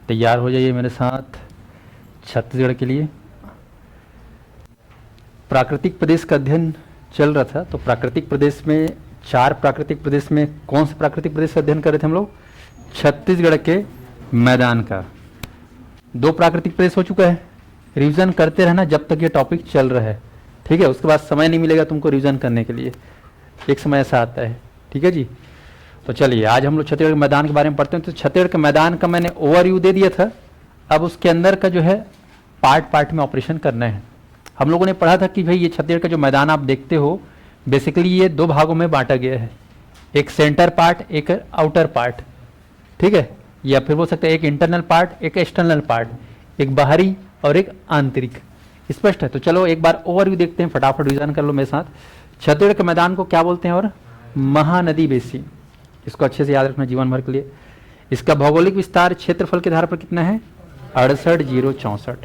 तैयार हो जाइए मेरे साथ छत्तीसगढ़ के लिए। प्राकृतिक प्रदेश का अध्ययन चल रहा था, तो प्राकृतिक प्रदेश में 4 प्राकृतिक प्रदेश में कौन से प्राकृतिक प्रदेश का अध्ययन कर रहे थे हम लोग? छत्तीसगढ़ के मैदान का। 2 प्राकृतिक प्रदेश हो चुका है। रिवीजन करते रहना जब तक ये टॉपिक चल रहा है, ठीक है? उसके बाद समय नहीं मिलेगा तुमको रिवीजन करने के लिए, एक समय ऐसा आता है, ठीक है जी। तो चलिए आज हम लोग छत्तीसगढ़ के मैदान के बारे में पढ़ते हैं। तो छत्तीसगढ़ के मैदान का मैंने ओवरव्यू दे दिया था, अब उसके अंदर का जो है पार्ट पार्ट में ऑपरेशन करना है। हम लोगों ने पढ़ा था कि भाई ये छत्तीसगढ़ का जो मैदान आप देखते हो बेसिकली ये 2 भागों में बांटा गया है, एक सेंटर पार्ट, एक आउटर पार्ट, ठीक है? या फिर बोल सकते हैं एक इंटरनल पार्ट, एक एक्सटर्नल पार्ट, एक बाहरी और एक आंतरिक। स्पष्ट है? तो चलो एक बार ओवरव्यू देखते हैं, फटाफट रिवीजन कर लो मेरे साथ। छत्तीसगढ़ के मैदान को क्या बोलते हैं? और महानदी बेसिन, इसको अच्छे से याद रखना जीवन भर के लिए। इसका भौगोलिक विस्तार क्षेत्रफल के आधार पर कितना है? 68,064।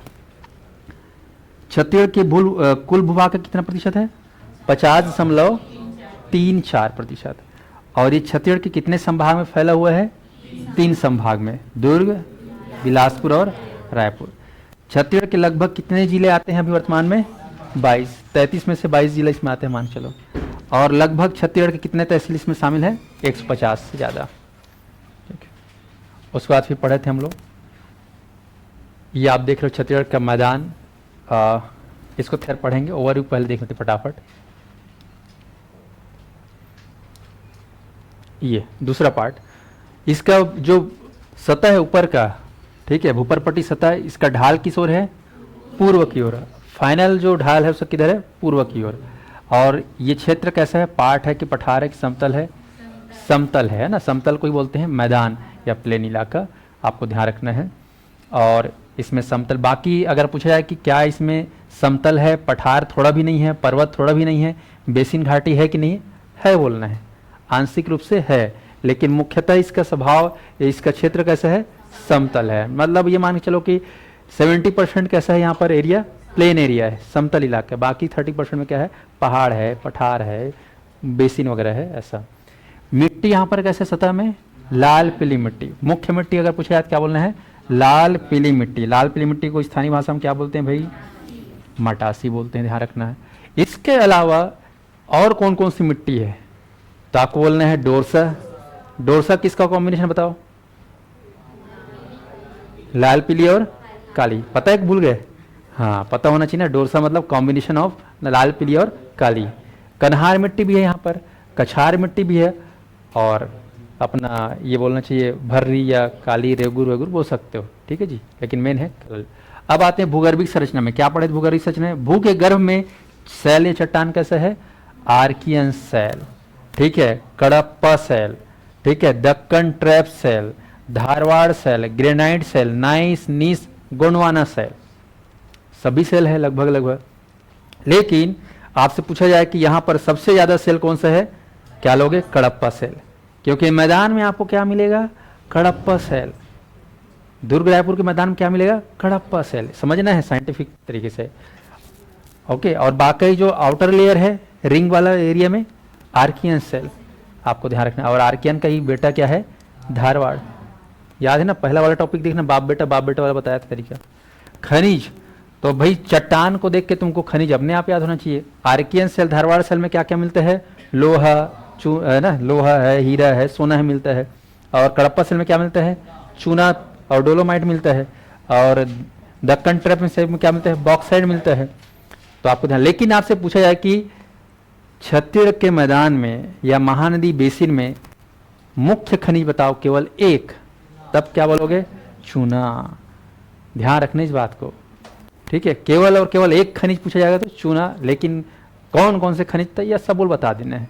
छत्तीसगढ़ के कुल भूभाग का कितना प्रतिशत है? 50.34%। और ये छत्तीसगढ़ के कितने संभाग में फैला हुआ है? 3 संभाग में, दुर्ग, बिलासपुर और रायपुर। छत्तीसगढ़ के लगभग कितने जिले आते हैं अभी वर्तमान में? 22। 33 में से 22 जिले इसमें आते हैं, मान चलो। और लगभग छत्तीसगढ़ के कितने तहसील इसमें शामिल है? 150 से ज़्यादा। उसके बाद फिर पढ़े थे हम लोग, ये आप देख रहे हो छत्तीसगढ़ का मैदान। इसको फिर पढ़ेंगे, ओवरव्यू पहले देख लेते फटाफट। ये दूसरा पार्ट, इसका जो सतह है ऊपर का, ठीक है, भूपरपट्टी सतह, इसका ढाल किस ओर है? पूर्व की ओर। फाइनल जो ढाल है उसका किधर है? पूर्व की ओर। और ये क्षेत्र कैसा है? पार्ट है कि पठार है कि समतल है? समतल है ना, समतल को ही बोलते हैं मैदान या प्लेन इलाका, आपको ध्यान रखना है। और इसमें समतल, बाकी अगर पूछा जाए कि क्या इसमें समतल है, पठार थोड़ा भी नहीं है, पर्वत थोड़ा भी नहीं है, बेसिन घाटी है कि नहीं है, बोलना है। आंशिक रूप से है, लेकिन मुख्यतः इसका स्वभाव, इसका क्षेत्र कैसा है? समतल है। मतलब ये मान के चलो कि 70% कैसा है यहाँ पर एरिया? प्लेन एरिया है, समतल इलाका। बाकी 30% में क्या है? पहाड़ है, पठार है, बेसिन वगैरह है, ऐसा। मिट्टी यहाँ पर कैसे सतह में? लाल पीली मिट्टी। मुख्य मिट्टी अगर पूछा जाए क्या बोलना है? लाल पीली मिट्टी। लाल पीली मिट्टी को स्थानीय भाषा में क्या बोलते हैं भाई? मटासी बोलते हैं, ध्यान रखना है। इसके अलावा और कौन कौन सी मिट्टी है? तो आपको बोलना है डोरसा। डोरसा किसका कॉम्बिनेशन बताओ? लाल पीली और काली। पता है कि भूल गए? हाँ, पता होना चाहिए ना। डोरसा मतलब कॉम्बिनेशन ऑफ लाल पीली और काली। कन्हार मिट्टी भी है यहाँ पर, कछार मिट्टी भी है, और अपना ये बोलना चाहिए भर्री या काली रेगुर वेगुर बोल सकते हो, ठीक है जी, लेकिन मेन है। अब आते हैं भूगर्भिक संरचना में। क्या पढ़े भूगर्भिक संरचना में? भू के गर्भ में शैल या चट्टान कैसा है? आर्कियन शैल, ठीक है, कडप्पा शैल, ठीक है, दक्कन ट्रैप शैल, धारवाड़ शैल, ग्रेनाइट शैल, नाइस नीस गोंडवाना शैल, सभी शैल है लगभग। लेकिन आपसे पूछा जाए कि यहाँ पर सबसे ज्यादा शैल कौन सा है, क्या लोगे? कडप्पा शैल, क्योंकि मैदान में आपको क्या मिलेगा? कडप्पा शैल। दुर्ग रायपुर के मैदान में क्या मिलेगा? कडप्पा शैल। समझना है साइंटिफिक तरीके से, ओके। और बाकी जो आउटर लेयर है रिंग वाला एरिया में आर्कियन शैल, आपको ध्यान रखना। और आर्कियन का ही बेटा क्या है? धारवाड़। याद है ना, पहला वाला टॉपिक देखना, बाप बेटा वाला बताया था तरीका। खनिज, तो भाई चट्टान को देख के तुमको खनिज अपने आप याद होना चाहिए। आर्कियन शैल, धारवाड़ शैल में क्या क्या मिलता है? लोहा है ना, लोहा है, हीरा है, सोना है, मिलता है। और कडप्पा शैल में क्या मिलता है? चूना और डोलोमाइट मिलता है। और दक्कन ट्रैप में क्या मिलता है? बॉक्साइट मिलता है। तो आपको ध्यान, लेकिन आपसे पूछा जाए कि छत्तीसगढ़ के मैदान में या महानदी बेसिन में मुख्य खनिज बताओ केवल एक, तब क्या बोलोगे? चूना। ध्यान रखना इस बात को, ठीक है। केवल और केवल एक खनिज पूछा जाएगा तो चूना, लेकिन कौन कौन से खनिज था यह सब बोल बता देना है,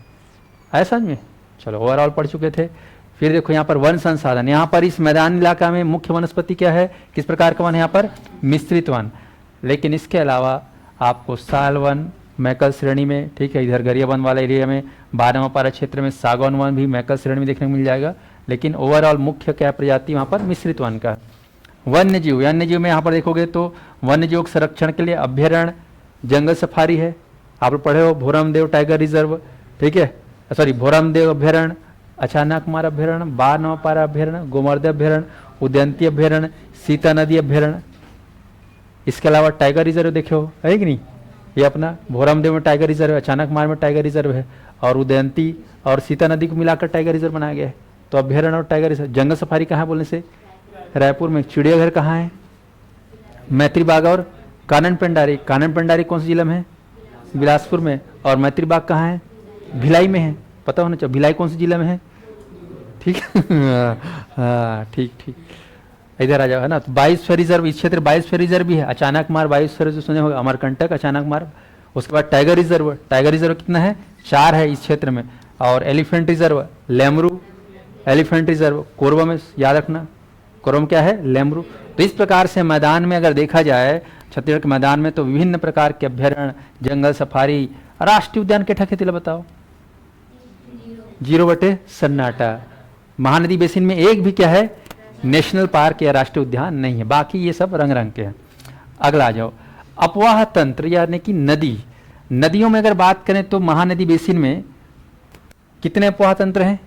ऐसा में। चलो ओवरऑल पढ़ चुके थे। फिर देखो यहाँ पर वन संसाधन, यहाँ पर इस मैदान इलाका में मुख्य वनस्पति क्या है? किस प्रकार का वन है यहाँ पर? मिश्रित वन। लेकिन इसके अलावा आपको साल वन मैकल श्रेणी में, ठीक है, इधर गरियाबंद वाला एरिया में, 12वां पारा क्षेत्र में सागौन वन भी मैकल श्रेणी में देखने को मिल जाएगा। लेकिन ओवरऑल मुख्य क्या प्रजाति वहाँ पर? मिश्रित वन का। वन्य जीव में यहाँ पर देखोगे तो वन्य जीव संरक्षण के लिए अभ्यारण्य, जंगल सफारी है, आप लोग पढ़े हो, भोरमदेव टाइगर रिजर्व, ठीक है, सॉरी भोरमदेव अभ्यारण्य, अचानकमार अभ्यारण्य, बारनवापारा अभ्यारण्य, गोमर्दे अभ्यारण्य, उदयंती अभ्यारण्य, सीता नदी अभ्यारण्य। इसके अलावा टाइगर रिजर्व देखे हो, है कि नहीं, ये अपना भोरमदेव में टाइगर रिजर्व है, अचानकमार में टाइगर रिजर्व है, और उदयंती और सीता नदी को मिलाकर टाइगर रिजर्व बनाया गया है। तो अभ्यारण्य और टाइगर रिजर्व। जंगल सफारी कहाँ है बोलने से, रायपुर में। चिड़ियाघर कहाँ है, मैत्री बाग और कानन पेंडारी। कानन पेंडारी कौन से जिले में है, बिलासपुर में। और मैत्री बाग कहाँ है, भिलाई में है, पता होना चाहिए। भिलाई कौन से जिले में है, ठीक है। हाँ ठीक ठीक, इधर आ जाओ, है ना। तो बायोस्फीयर रिजर्व, इस क्षेत्र बायोस्फीयर रिजर्व भी है। अचानकमार बायोस्फीयर रिजर्व सुने होगा, अमरकंटक, अचानकमार। उसके बाद टाइगर रिजर्व, टाइगर रिजर्व कितना है, 4 है इस क्षेत्र में। और elephant reserve, Lemru elephant reserve, Korba में, याद रखना कोरबा में क्या है, लेमरू। तो इस प्रकार से मैदान में अगर देखा जाए, छत्तीसगढ़ के मैदान में, तो विभिन्न प्रकार के अभ्यारण्य, जंगल सफारी, राष्ट्रीय उद्यान के ठकेतिला बताओ, 0 बटे सन्नाटा। महानदी बेसिन में एक भी क्या है, नेशनल पार्क या राष्ट्रीय उद्यान नहीं है, बाकी ये सब रंग रंग के हैं। अगला आ जाओ, अपवाह तंत्र यानी कि नदी। नदियों में अगर बात करें तो महानदी बेसिन में कितने अपवाह तंत्र हैं,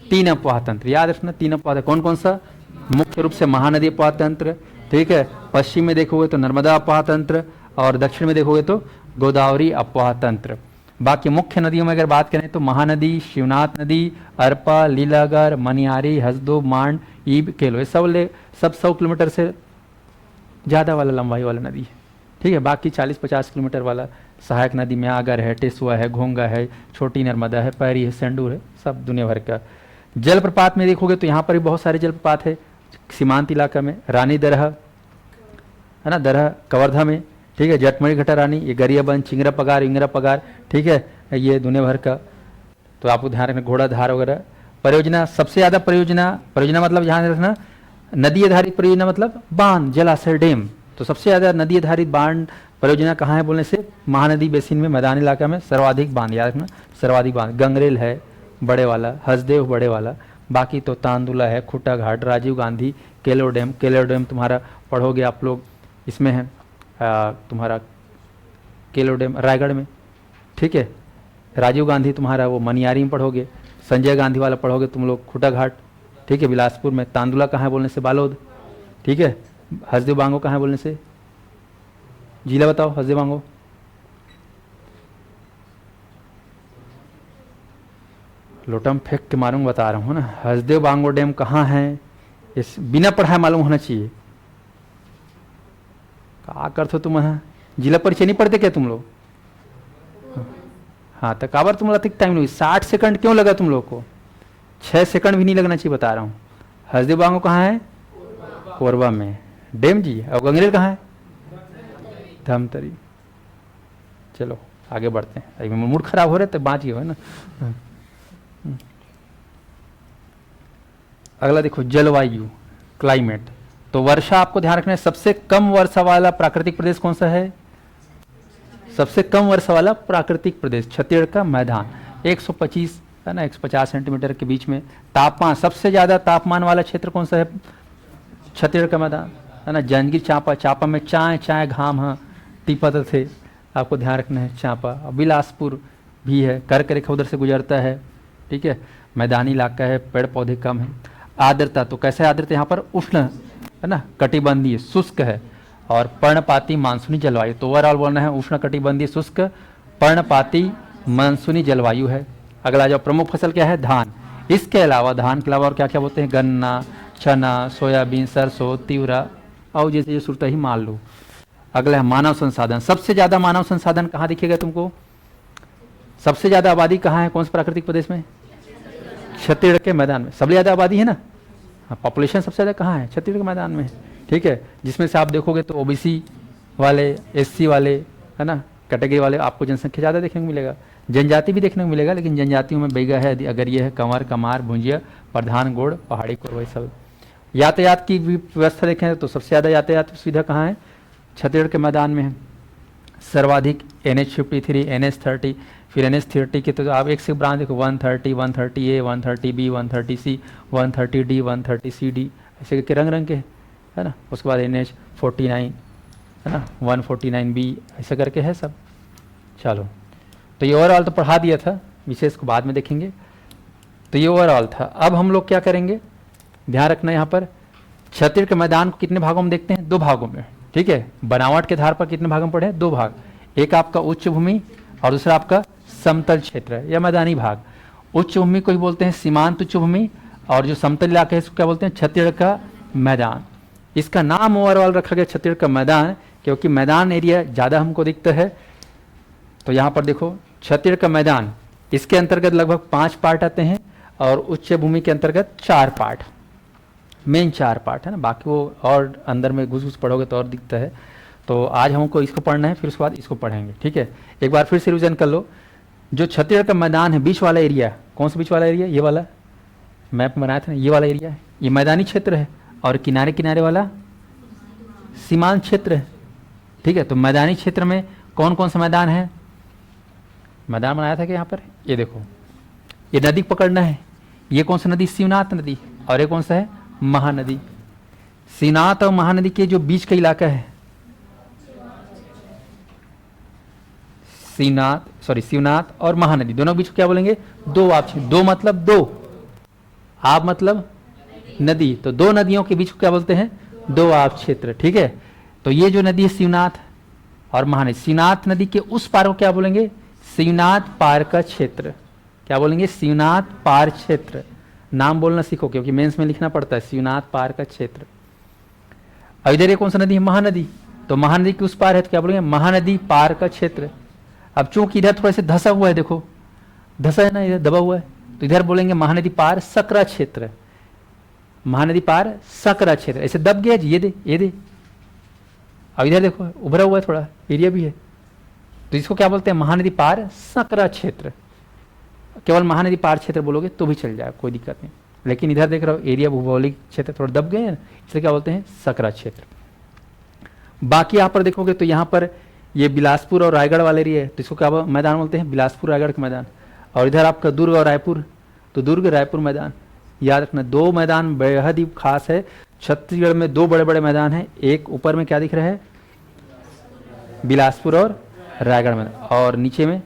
3 अपवाह तंत्र, याद रखना 3 अपवाह। कौन कौन सा, मुख्य रूप से महानदी अपवाह तंत्र, ठीक है। पश्चिम में देखोगे तो नर्मदा अपवाह तंत्र, और दक्षिण में देखोगे तो गोदावरी अपवाह तंत्र। बाकी मुख्य नदियों में अगर बात करें तो महानदी, शिवनाथ नदी, अरपा, लीलागर, मनियारी, हसदो, मांड, ईब, केलो, ये सब 100 किलोमीटर से ज़्यादा वाला लंबाई वाला नदी है, ठीक है। बाकी 40-50 किलोमीटर वाला सहायक नदी में आगर है, टेसुआ है, घोंगा है, छोटी नर्मदा है, पैरी है, सेंडूर है, सब दुनिया भर का। जलप्रपात में देखोगे तो यहाँ पर भी बहुत सारे जलप्रपात है। सीमांत इलाका में रानी दरह, है ना, दरह कवर्धा में, ठीक है। जटमणी घटा रानी, ये गरियाबंद, चिंगरा पगार, इंगरा पगार, ठीक है, ये दुनिया भर का। तो आपको ध्यान रखना, घोड़ा धार वगैरह। परियोजना, सबसे ज़्यादा परियोजना मतलब ध्यान रखना, नदी आधारित परियोजना मतलब बांध, जलाशय, डैम। तो सबसे ज़्यादा नदी आधारित बांध परियोजना कहाँ है बोलने से, महानदी बेसिन में, मैदानी इलाका में सर्वाधिक बांध, याद रखना सर्वाधिक बांध। गंगरेल है बड़े वाला, हसदेव बड़े वाला, बाकी तो तांदुला है, खुट्टा घाट, राजीव गांधी, केलो डैम तुम्हारा पढ़ोगे आप लोग, इसमें है तुम्हारा केलो डैम रायगढ़ में, ठीक है। राजीव गांधी तुम्हारा वो मनियारी में पढ़ोगे, संजय गांधी वाला पढ़ोगे तुम लोग खुट्टा घाट, ठीक है, बिलासपुर में। तांदुला कहाँ है बोलने से, बालोद, ठीक है। हसदेव बांगो कहाँ है बोलने से, जिला बताओ, हसदेव बांगो, लोटम फेंक के मारूंगा, बता रहा हूँ ना। हसदेव बांगो डैम कहाँ है, इस बिना पढ़ाए मालूम होना चाहिए। क्या करते हो तुम, जिला परिचय नहीं पढ़ते क्या तुम लोग, हाँ। तो काबर तुम लोग टाइम नहीं, 60 सेकंड क्यों लगा तुम लोग को, 6 सेकंड भी नहीं लगना चाहिए, बता रहा हूँ। हसदेव बांगो कहाँ है, कोरबा में, डैम जी। और गंगरेल कहाँ है, धमतरी। चलो आगे बढ़ते हैं, अभी मूड खराब हो रहा है तो बाँच गए है ना। अगला देखो, जलवायु, क्लाइमेट। तो वर्षा आपको ध्यान रखना है, सबसे कम वर्षा वाला प्राकृतिक प्रदेश कौन सा है, सबसे कम वर्षा वाला प्राकृतिक प्रदेश छत्तीसगढ़ का मैदान, 125 है ना, 150 सेंटीमीटर के बीच में। तापमान, सबसे ज्यादा तापमान वाला क्षेत्र कौन सा है, छत्तीसगढ़ का मैदान, है ना। जांजगीर चांपा, चांपा में चाय चाय घाम है, तिब्बत थे, आपको ध्यान रखना है चांपा। बिलासपुर भी है, कर्क रेखा उधर से गुजरता है, ठीक है। मैदानी इलाका है, पेड़ पौधे कम है। आर्द्रता, तो कैसे आर्द्रता यहाँ पर, उष्ण है ना, कटिबंधीय शुष्क है। और पर्णपाती मानसूनी जलवायु, तो ओवरऑल बोलना है उष्ण कटिबंधीय शुष्क पर्णपाती मानसूनी जलवायु है। अगला जो प्रमुख फसल क्या है, धान। इसके अलावा, धान के अलावा और क्या क्या बोलते हैं, गन्ना, चना, सोयाबीन, सरसों, तिवरा, और जैसे ये सुरता ही मान लो। अगला है मानव संसाधन। सबसे ज्यादा मानव संसाधन कहाँ दिखेगा तुमको, सबसे ज्यादा आबादी कहाँ है, कौन से प्राकृतिक प्रदेश में, छत्तीसगढ़ के मैदान में। सबसे ज्यादा आबादी है ना, पॉपुलेशन सबसे ज्यादा कहाँ है, छत्तीसगढ़ के मैदान में, ठीक है। जिसमें से आप देखोगे तो ओबीसी वाले, एससी वाले, है ना, कैटेगरी वाले आपको जनसंख्या ज़्यादा देखने को मिलेगा। जनजाति भी देखने को मिलेगा, लेकिन जनजातियों में बैगा है, अगर ये है कंवर, कमार, भुंजिया, प्रधान, गोड़, पहाड़ी कोरवा, सब। यातायात की भी व्यवस्था देखें तो सबसे ज़्यादा यातायात सुविधा कहाँ है, छत्तीसगढ़ के मैदान में है। सर्वाधिक NH53, NH30, फिर NH30 के तो आप एक से ब्रांच देखो, 130, 130A, 130B, 130C, 130D, 130CD, ऐसे करके रंग रंग के है ना। उसके बाद NH49 है ना, 149B, ऐसे करके है सब। चलो, तो ये ओवरऑल तो पढ़ा दिया था, विशेष को बाद में देखेंगे। तो ये ओवरऑल था। अब हम लोग क्या करेंगे, ध्यान रखना यहाँ पर, छत्तीसगढ़ के मैदान को कितने भागों में देखते हैं, 2 भागों में, ठीक है। बनावट के आधार पर कितने भागों में पड़े हैं, 2 भाग, एक आपका उच्च भूमि और दूसरा आपका समतल क्षेत्र या मैदानी भाग। उच्च भूमि को ही बोलते हैं सीमांत उच्च भूमि, और जो समतल इलाका है इसको क्या बोलते हैं, छत्तीसगढ़ का मैदान। इसका नाम ओवरऑल रखा गया छत्तीसगढ़ का मैदान, क्योंकि मैदान एरिया ज़्यादा हमको दिखता है। तो यहाँ पर देखो छत्तीसगढ़ का मैदान, इसके अंतर्गत लगभग 5 पार्ट आते हैं, और उच्च भूमि के अंतर्गत 4 पार्ट, मेन 4 पार्ट है ना, बाकी वो और अंदर में घुस घुस पढ़ोगे तो और दिखता है। तो आज हमको इसको पढ़ना है, फिर उसके बाद इसको पढ़ेंगे, ठीक है। एक बार फिर से रिविजन कर लो। जो छत्तीसगढ़ का मैदान है, बीच वाला एरिया, कौन सा बीच वाला एरिया, ये वाला मैप बनाया था ना, ये वाला एरिया है, ये मैदानी क्षेत्र है, और किनारे किनारे वाला सीमांत क्षेत्र है, ठीक है। तो मैदानी क्षेत्र में कौन कौन सा मैदान है, मैदान बनाया था कि यहाँ पर, ये देखो, ये नदी पकड़ना है, ये कौन सा नदी, शिवनाथ नदी, और ये कौन सा है, महानदी। शिवनाथ और महानदी के जो बीच का इलाका है, शिवनाथ और महानदी दोनों के बीच को क्या बोलेंगे, 2 आप, 2 मतलब 2, आप मतलब नदी, तो 2 नदियों के बीच को क्या बोलते हैं, 2 आप क्षेत्र, ठीक है। तो ये जो नदी है शिवनाथ और महानदी, शिवनाथ नदी के उस पार को क्या बोलेंगे, शिवनाथ पार का क्षेत्र, क्या बोलेंगे, शिवनाथ पार क्षेत्र। नाम बोलना सीखो, क्योंकि मेंस में लिखना पड़ता है, शिवनाथ पार का क्षेत्र। और इधर ये कौन सा नदी है, महानदी, तो महानदी के उस पार है तो क्या बोलेंगे, महानदी पार का क्षेत्र। अब चूंकि इधर थोड़ा सा धसा हुआ है, देखो धसा है ना, इधर दबा हुआ है, तो इधर बोलेंगे महानदी पार सकरा क्षेत्र, महानदी पार सकरा क्षेत्र। ऐसे दब गया जी, ये दे। अब इधर देखो उभरा हुआ है, थोड़ा एरिया भी है, तो इसको क्या बोलते हैं, महानदी पार सकरा क्षेत्र। केवल महानदी पार क्षेत्र बोलोगे तो भी चल जाएगा, कोई दिक्कत नहीं। लेकिन इधर देख रहे हो एरिया भौगोलिक क्षेत्र थोड़ा दब गए हैं, इसलिए क्या बोलते हैं, सकरा क्षेत्र। बाकी यहाँ पर देखोगे तो यहाँ पर ये बिलासपुर और रायगढ़ वाले एरिया है, तो इसको क्या मैदान बोलते हैं, बिलासपुर रायगढ़ का मैदान। और इधर आपका दुर्ग और रायपुर, तो दुर्ग रायपुर मैदान। याद रखना 2 मैदान बेहद ही खास है छत्तीसगढ़ में, 2 बड़े बड़े मैदान हैं। एक ऊपर में क्या दिख रहा है, बिलासपुर और रायगढ़ मैदान, और नीचे में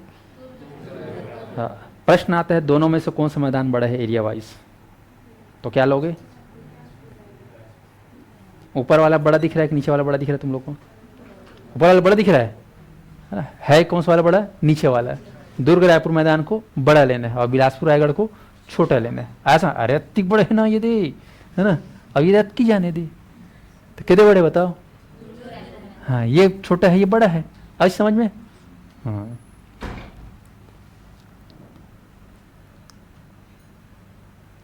प्रश्न आता है दोनों में से कौन सा मैदान बड़ा है एरिया वाइज, तो क्या लोगे, ऊपर वाला बड़ा दिख रहा है कि नीचे वाला बड़ा दिख रहा है तुम लोग को, ऊपर वाला बड़ा दिख रहा है कौन सा वाला बड़ा, नीचे वाला। दुर्ग रायपुर मैदान को बड़ा लेना है और बिलासपुर रायगढ़ को छोटा लेना है, ऐसा। अरे अतिक बड़े है ना ये दे, है ना, अब ये की जाने दे, तो कितने बड़े बताओ, हाँ ये छोटा है ये बड़ा है, आज समझ में, हाँ।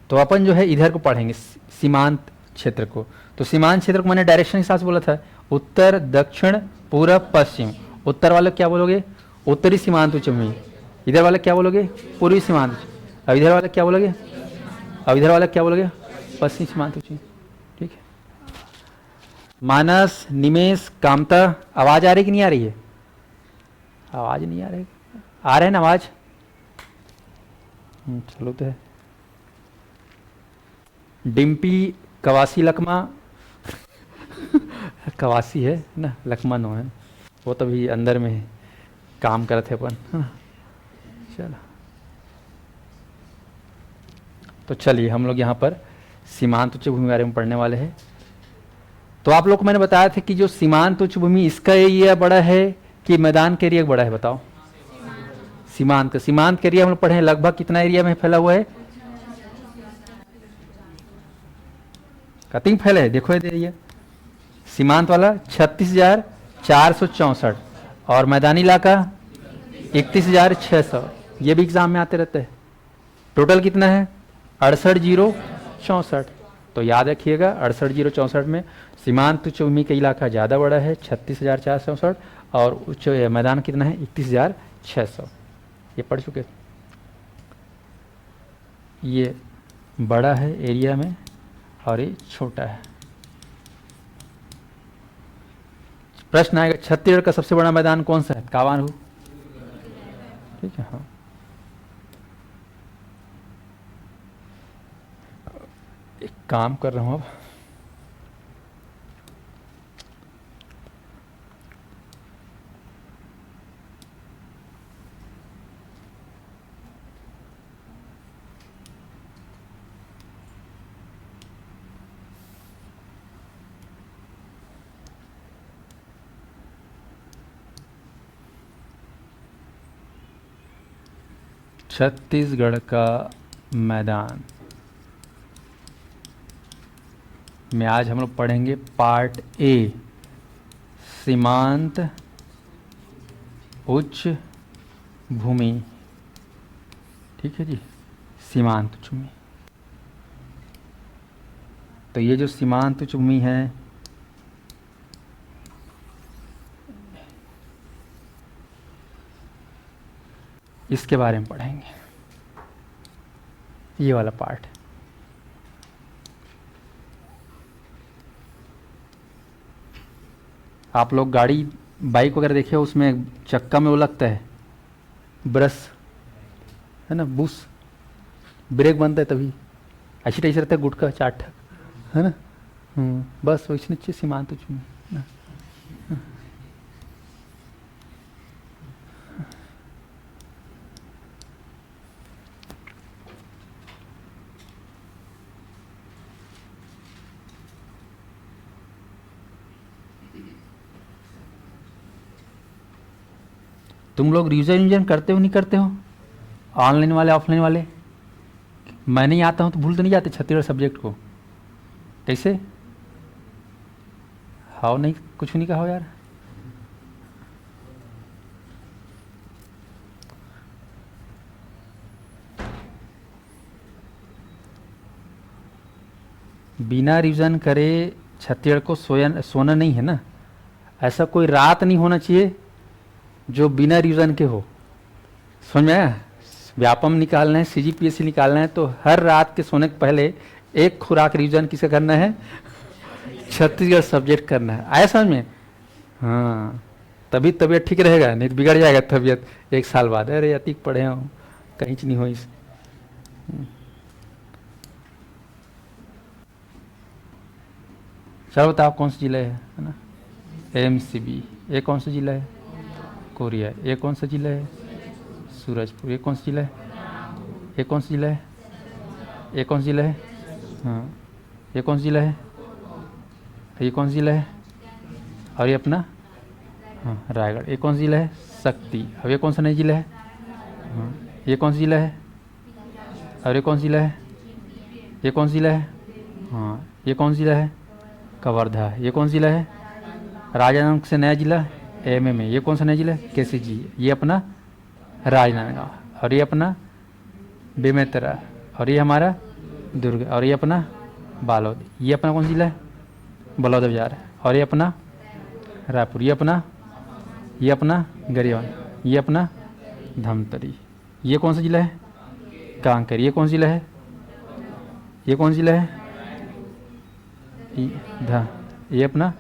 तो अपन जो है इधर को पढ़ेंगे सीमांत क्षेत्र को। तो सीमांत क्षेत्र को मैंने डायरेक्शन के साथ बोला था, उत्तर दक्षिण पूरब पश्चिम। उत्तर वाले क्या बोलोगे, उत्तरी सीमांत उच्च भूमि, इधर वाले क्या बोलोगे, पूर्वी सीमांत, अब इधर वाले क्या बोलोगे, अब इधर वाले क्या बोलोगे, पश्चिमी सीमांत उच्च, ठीक है। मानस, निमेश, कामता, आवाज आ रही कि नहीं आ रही है, आवाज नहीं आ रही, आ रहे हैं ना आवाज, चलो तो है। डिम्पी, कवासी लकमा कवासी है ना, लकमा नो है, वो तो भी अंदर में काम करते अपन, है ना। चलो तो चलिए हम लोग यहाँ पर सीमांत उच्च भूमि के बारे में पढ़ने वाले हैं। तो आप लोग को मैंने बताया था कि जो सीमांत उच्च भूमि, इसका एरिया बड़ा है कि मैदान के एरिया बड़ा है, बताओ। सीमांत का, सीमांत के एरिया हम लोग पढ़े लगभग कितना एरिया में फैला हुआ है, कटिंग फैले है, देखो ये सीमांत वाला 36,464 और मैदानी इलाका 31,600, ये भी एग्जाम में आते रहते हैं। टोटल कितना है 68,064, तो याद रखिएगा 68,064 में सीमांत उच्च भूमि का इलाका ज़्यादा बड़ा है 36,464, और उच्च मैदान कितना है 31,600, ये पढ़ चुके। ये बड़ा है एरिया में और ये छोटा है। प्रश्न आएगा छत्तीसगढ़ का सबसे बड़ा मैदान कौन सा है, कावानू, ठीक है। हाँ एक काम कर रहा हूँ अब, छत्तीसगढ़ का मैदान में आज हम लोग पढ़ेंगे पार्ट ए, सीमांत उच्च भूमि। ठीक है जी, सीमांत उच्च भूमि। तो ये जो सीमांत उच्च भूमि है, इसके बारे में पढ़ेंगे, ये वाला पार्ट। आप लोग गाड़ी बाइक वगैरह देखे हो, उसमें चक्का में वो लगता है ब्रश, है ना, बुश, ब्रेक बनता है तभी ऐसी टाइस रहता है, गुटका चाट, है ना। बस वैसे नीचे सीमांत उच्च भूमि ना। तुम लोग रिवीजन करते हो नहीं करते हो, ऑनलाइन वाले ऑफलाइन वाले? मैं नहीं आता हूँ तो भूल तो नहीं जाते छत्तीसगढ़ सब्जेक्ट को? कैसे? हाउ नहीं, कुछ नहीं कहा हो यार। बिना रिवीजन करे छत्तीसगढ़ को सोना नहीं है ना। ऐसा कोई रात नहीं होना चाहिए जो बिना रिवीजन के हो। समझ में आया? व्यापम निकालना है, सीजीपीएससी निकालना है, तो हर रात के सोने के पहले एक खुराक रिवीजन किसे करना है? छत्तीसगढ़ सब्जेक्ट करना है। आया समझ में? हाँ, तभी तबीयत ठीक रहेगा, नहीं तो बिगड़ जाएगा तबीयत एक साल बाद। अरे अतिक पढ़े हो, कहीं नहीं हो इस। चलो बताओ कौन सा जिला है ना? एमसीबी। ये कौन सा जिला है? कोरिया। ये कौन सा जिला है? सूरजपुर। ये कौन सा जिला है? ये कौन सा जिला है? ये कौन सा जिला है? हाँ, ये कौन सा जिला है? ये कौन सा जिला है? और ये अपना हाँ रायगढ़। ये कौन सा जिला है? शक्ति। अब ये कौन सा नया जिला है? हाँ, ये कौन सा जिला है? और ये कौन सा जिला है? ये कौन सा जिला है? हाँ, ये कौन सा जिला है? कवर्धा। ये कौन सा जिला है? राजनांदगांव से नया जिला एमएमए। ये कौन सा नया जिला है? केसीजी। ये अपना राजनांदगांव। और ये अपना बेमेतरा। और ये हमारा दुर्ग। और ये अपना बालोद। ये अपना कौन सा जिला है? बलौदाबाजार। और ये अपना रायपुर। ये अपना गरियाबंद। ये अपना धमतरी। ये कौन सा जिला है? कांकेर। ये कौन सा जिला है? ये कौन सा जिला है? ये अपना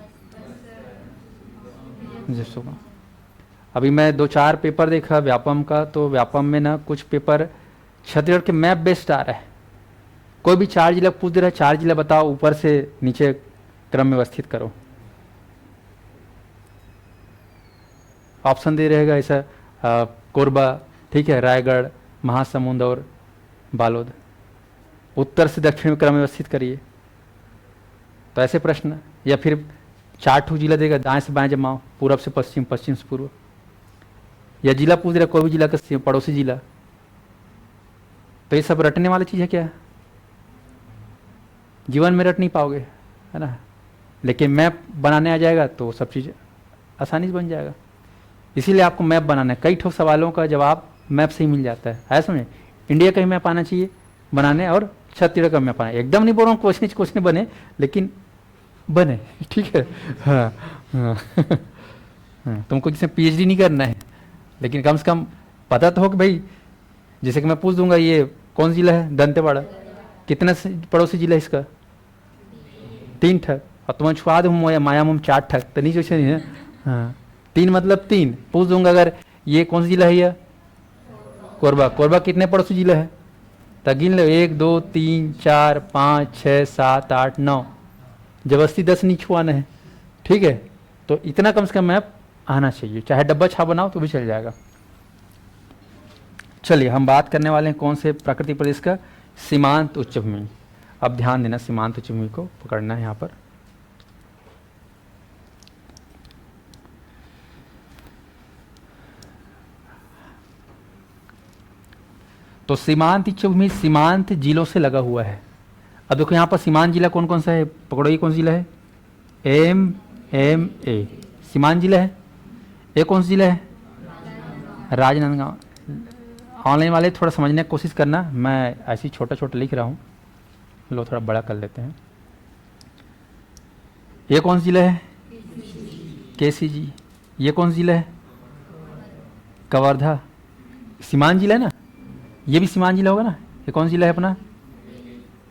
जसोगा। अभी मैं 2-4 पेपर देखा व्यापम का, तो व्यापम में ना कुछ पेपर छत्तीसगढ़ के मैप बेस्ड आ रहा है। कोई भी 4 जिला पूछ दे रहा है, 4 जिला बताओ, ऊपर से नीचे क्रम में व्यवस्थित करो। ऑप्शन दे रहेगा ऐसा, कोरबा, ठीक है, रायगढ़, महासमुंद और बालोद। उत्तर से दक्षिण में क्रम व्यवस्थित करिए। तो ऐसे प्रश्न, या फिर 4 ठो जिला देगा, दाएं से बाएं जमाओ, पूरब से पश्चिम, पश्चिम से पूर्व। या जिला पूछ रहा कोई भी जिला का पड़ोसी जिला। तो ये सब रटने वाली चीज़ है क्या? जीवन में रट नहीं पाओगे, है ना। लेकिन मैप बनाने आ जाएगा तो सब चीज़ आसानी से बन जाएगा। इसीलिए आपको मैप बनाना है। कई ठो सवालों का जवाब मैप से ही मिल जाता है समझे। इंडिया का ही मैप आना चाहिए बनाने, और छत्तीसगढ़ का मैप आना। एकदम नहीं बोल रहा हूँ क्वेश्चन बने, लेकिन बने, ठीक है। हाँ हाँ तुमको किसी पीएचडी नहीं करना है, लेकिन कम से कम पता तो हो कि भाई, जैसे कि मैं पूछ दूंगा ये कौन जिला है? दंतेवाड़ा। कितना पड़ोसी जिला है इसका? 3 ठक। और तुम्हें छुआ दूँ मायामुम 4 ठक, तो नहीं सोचे नहीं है। हाँ, 3 मतलब 3 पूछ दूंगा। अगर ये कौन सा जिला है? ये कोरबा। कोरबा कितने पड़ोसी जिला है? तो गिन लो, 1 2 3 4 5 6 7 8 9। जबरदस्ती 10 नहीं छुआना है, ठीक है। तो इतना कम से कम मैप आना चाहिए, चाहे डब्बा छाप बनाओ तो भी चल जाएगा। चलिए हम बात करने वाले हैं कौन से प्राकृतिक प्रदेश का? सीमांत उच्च भूमि। अब ध्यान देना, सीमांत उच्च भूमि को पकड़ना है यहाँ पर। तो सीमांत उच्च भूमि सीमांत जिलों से लगा हुआ है। अब देखो यहाँ पर सीमांत जिला कौन कौन सा है, पकड़ो, ये कौन सा जिला है, MMA सीमांत जिला है। ये कौन सा जिला है, राजनांदगांव। ऑनलाइन वाले थोड़ा समझने की कोशिश करना, मैं ऐसे ही छोटा छोटा लिख रहा हूँ, लो थोड़ा बड़ा कर लेते हैं। ये कौन सा जिला है, KCG। ये कौन सा जिला है, कवर्धा। सीमांत जिला है ना, ये भी सीमांत जिला होगा ना। ये कौन सा जिला है अपना,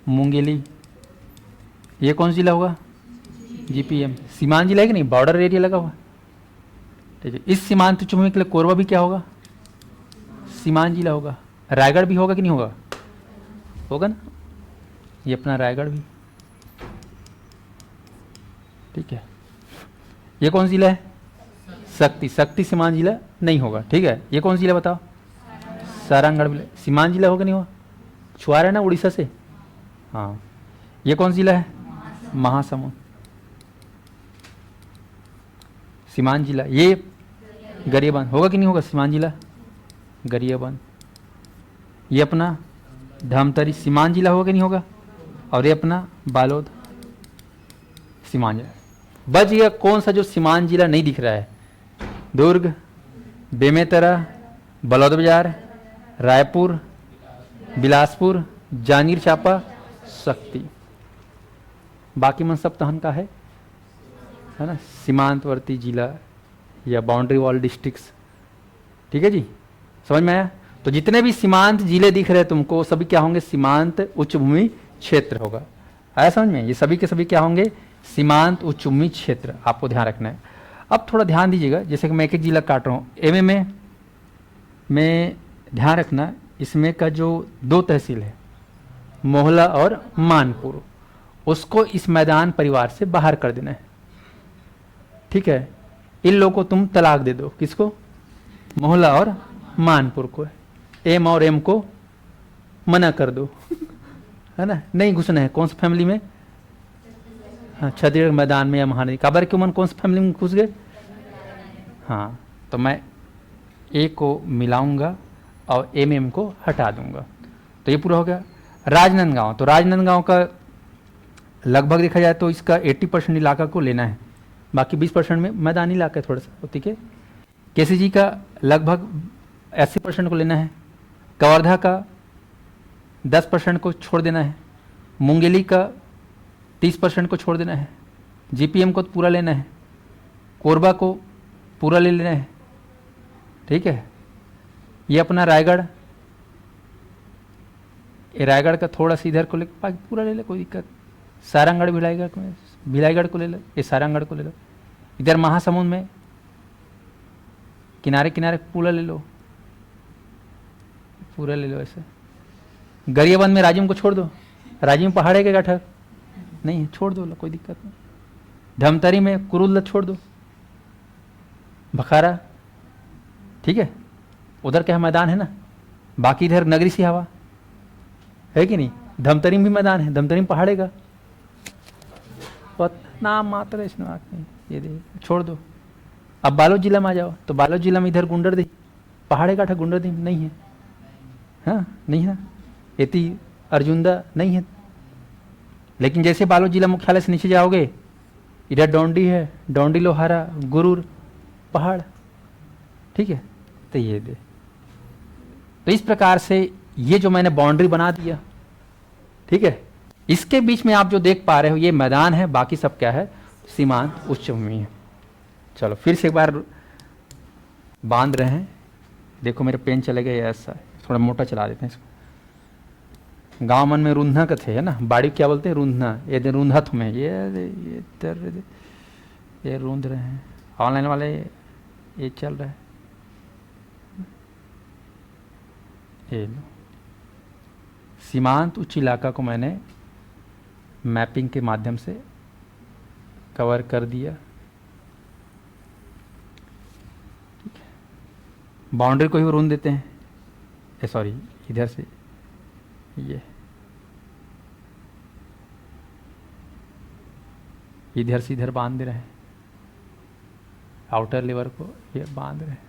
मुंगेली। ये कौन सा जिला होगा, GPM। सीमांत जिला है कि नहीं, बॉर्डर एरिया लगा हुआ, ठीक है। इस सीमांत उच्च भूमि के लिए कोरबा भी क्या होगा, सीमांत जिला होगा। रायगढ़ भी होगा कि नहीं होगा, होगा ना, ये अपना रायगढ़ भी, ठीक है। ये कौन सा जिला है, शक्ति। शक्ति सीमांत जिला नहीं होगा, ठीक है। ये कौन सा जिला बताओ, सारंगगढ़ भी सीमांत जिला होगा नहीं होगा, छुआ रहे ना उड़ीसा से, हाँ। ये कौन सा जिला है, महासमुंद, सीमांत जिला। ये गरियाबंद होगा कि नहीं होगा, सीमांत जिला गरियाबंद। ये अपना धमतरी सीमांत जिला होगा कि नहीं होगा, और ये अपना बालोद सीमांत जिला। बच गया कौन सा जो सीमांत जिला नहीं दिख रहा है, दुर्ग, बेमेतरा, बलौदाबाजार, रायपुर, बिलासपुर, जांजगीर चांपा, शक्ति। बाकी मन सब तहन का है ना, सीमांतवर्ती जिला या बाउंड्री वॉल डिस्ट्रिक्ट्स, ठीक है जी, समझ में आया। तो जितने भी सीमांत जिले दिख रहे हैं तुमको, सभी क्या होंगे, सीमांत उच्च भूमि क्षेत्र होगा। आया समझ में, ये सभी के सभी क्या होंगे, सीमांत उच्च भूमि क्षेत्र, आपको ध्यान रखना है। अब थोड़ा ध्यान दीजिएगा, जैसे कि मैं एक एक जिला काट रहा हूँ। MMA में ध्यान रखना, इसमें का जो 2 तहसील है, मोहला और मानपुर, उसको इस मैदान परिवार से बाहर कर देना है, ठीक है। इन लोगों को तुम तलाक दे दो, किसको, मोहला और मानपुर को। M और M को मना कर दो है ना, नहीं घुसना है। कौन सी फैमिली में, हाँ, छत्तीसगढ़ मैदान में या महानदी। काबर क्यों मन कौन सी फैमिली में घुस गए, हाँ, तो मैं A को मिलाऊंगा और MM को हटा दूंगा, तो ये पूरा हो गया। राजनांदगांव, तो राजनांदगांव का लगभग देखा जाए तो इसका 80% इलाका को लेना है, बाकी 20% में मैदानी इलाका है थोड़ा सा, ठीक है। KCG का लगभग 80% को लेना है, कवर्धा का 10% को छोड़ देना है, मुंगेली का 30% को छोड़ देना है, GPM को तो पूरा लेना है, कोरबा को पूरा ले लेना है, ठीक है। ये अपना रायगढ़, ये रायगढ़ का थोड़ा सा इधर को ले, बाकी पूरा ले ले, कोई दिक्कत। सारंगगढ़ भिलाईगढ़ को ले लो, ये सारंगगढ़ को ले लो। इधर महासमुंद में किनारे किनारे पूरा ले लो, पूरा ले लो ऐसे। गरियाबंद में राजिम को छोड़ दो, राजिम पहाड़ है क्या गठक नहीं है, छोड़ दो, कोई दिक्कत नहीं। धमतरी में कुरुल छोड़ दो, भखारा, ठीक है, उधर क्या मैदान है ना, बाकी इधर नगरी सी हवा है कि नहीं। धमतरी में भी मैदान है, धमतरी में पहाड़ेगा, नाम मात्र है, इसमें बात नहीं, ये दे छोड़ दो। अब बालोद जिला में आ जाओ, तो बालोद जिला में इधर गुंडरदेही पहाड़ेगा, गुंडरदेही नहीं है, हाँ नहीं है, एती अर्जुंदा नहीं है। लेकिन जैसे बालोद जिला मुख्यालय से नीचे जाओगे, इधर डोंडी है, डोंडी लोहारा, गुरूर पहाड़, ठीक है। तो ये दे, तो इस प्रकार से ये जो मैंने बाउंड्री बना दिया, ठीक है, इसके बीच में आप जो देख पा रहे हो ये मैदान है, बाकी सब क्या है, सीमांत उच्च भूमि है। चलो फिर से एक बार बांध रहे हैं, देखो मेरे पेन चले गए, ऐसा थोड़ा मोटा चला देते हैं इसको। गांव मन में रूंधा कथे है ना, बाड़ी क्या बोलते हैं, रूंधना, ये रूंधा तुम्हें, ये रूंध रहे हैं। ऑनलाइन वाले ये चल रहा है, ये लो। सीमांत उच्च इलाका को मैंने मैपिंग के माध्यम से कवर कर दिया, ठीक है। बाउंड्री को ही रूंध देते हैं, सॉरी इधर से ये इधर से इधर बांध दे रहे हैं, आउटर लेवर को ये बांध रहे हैं।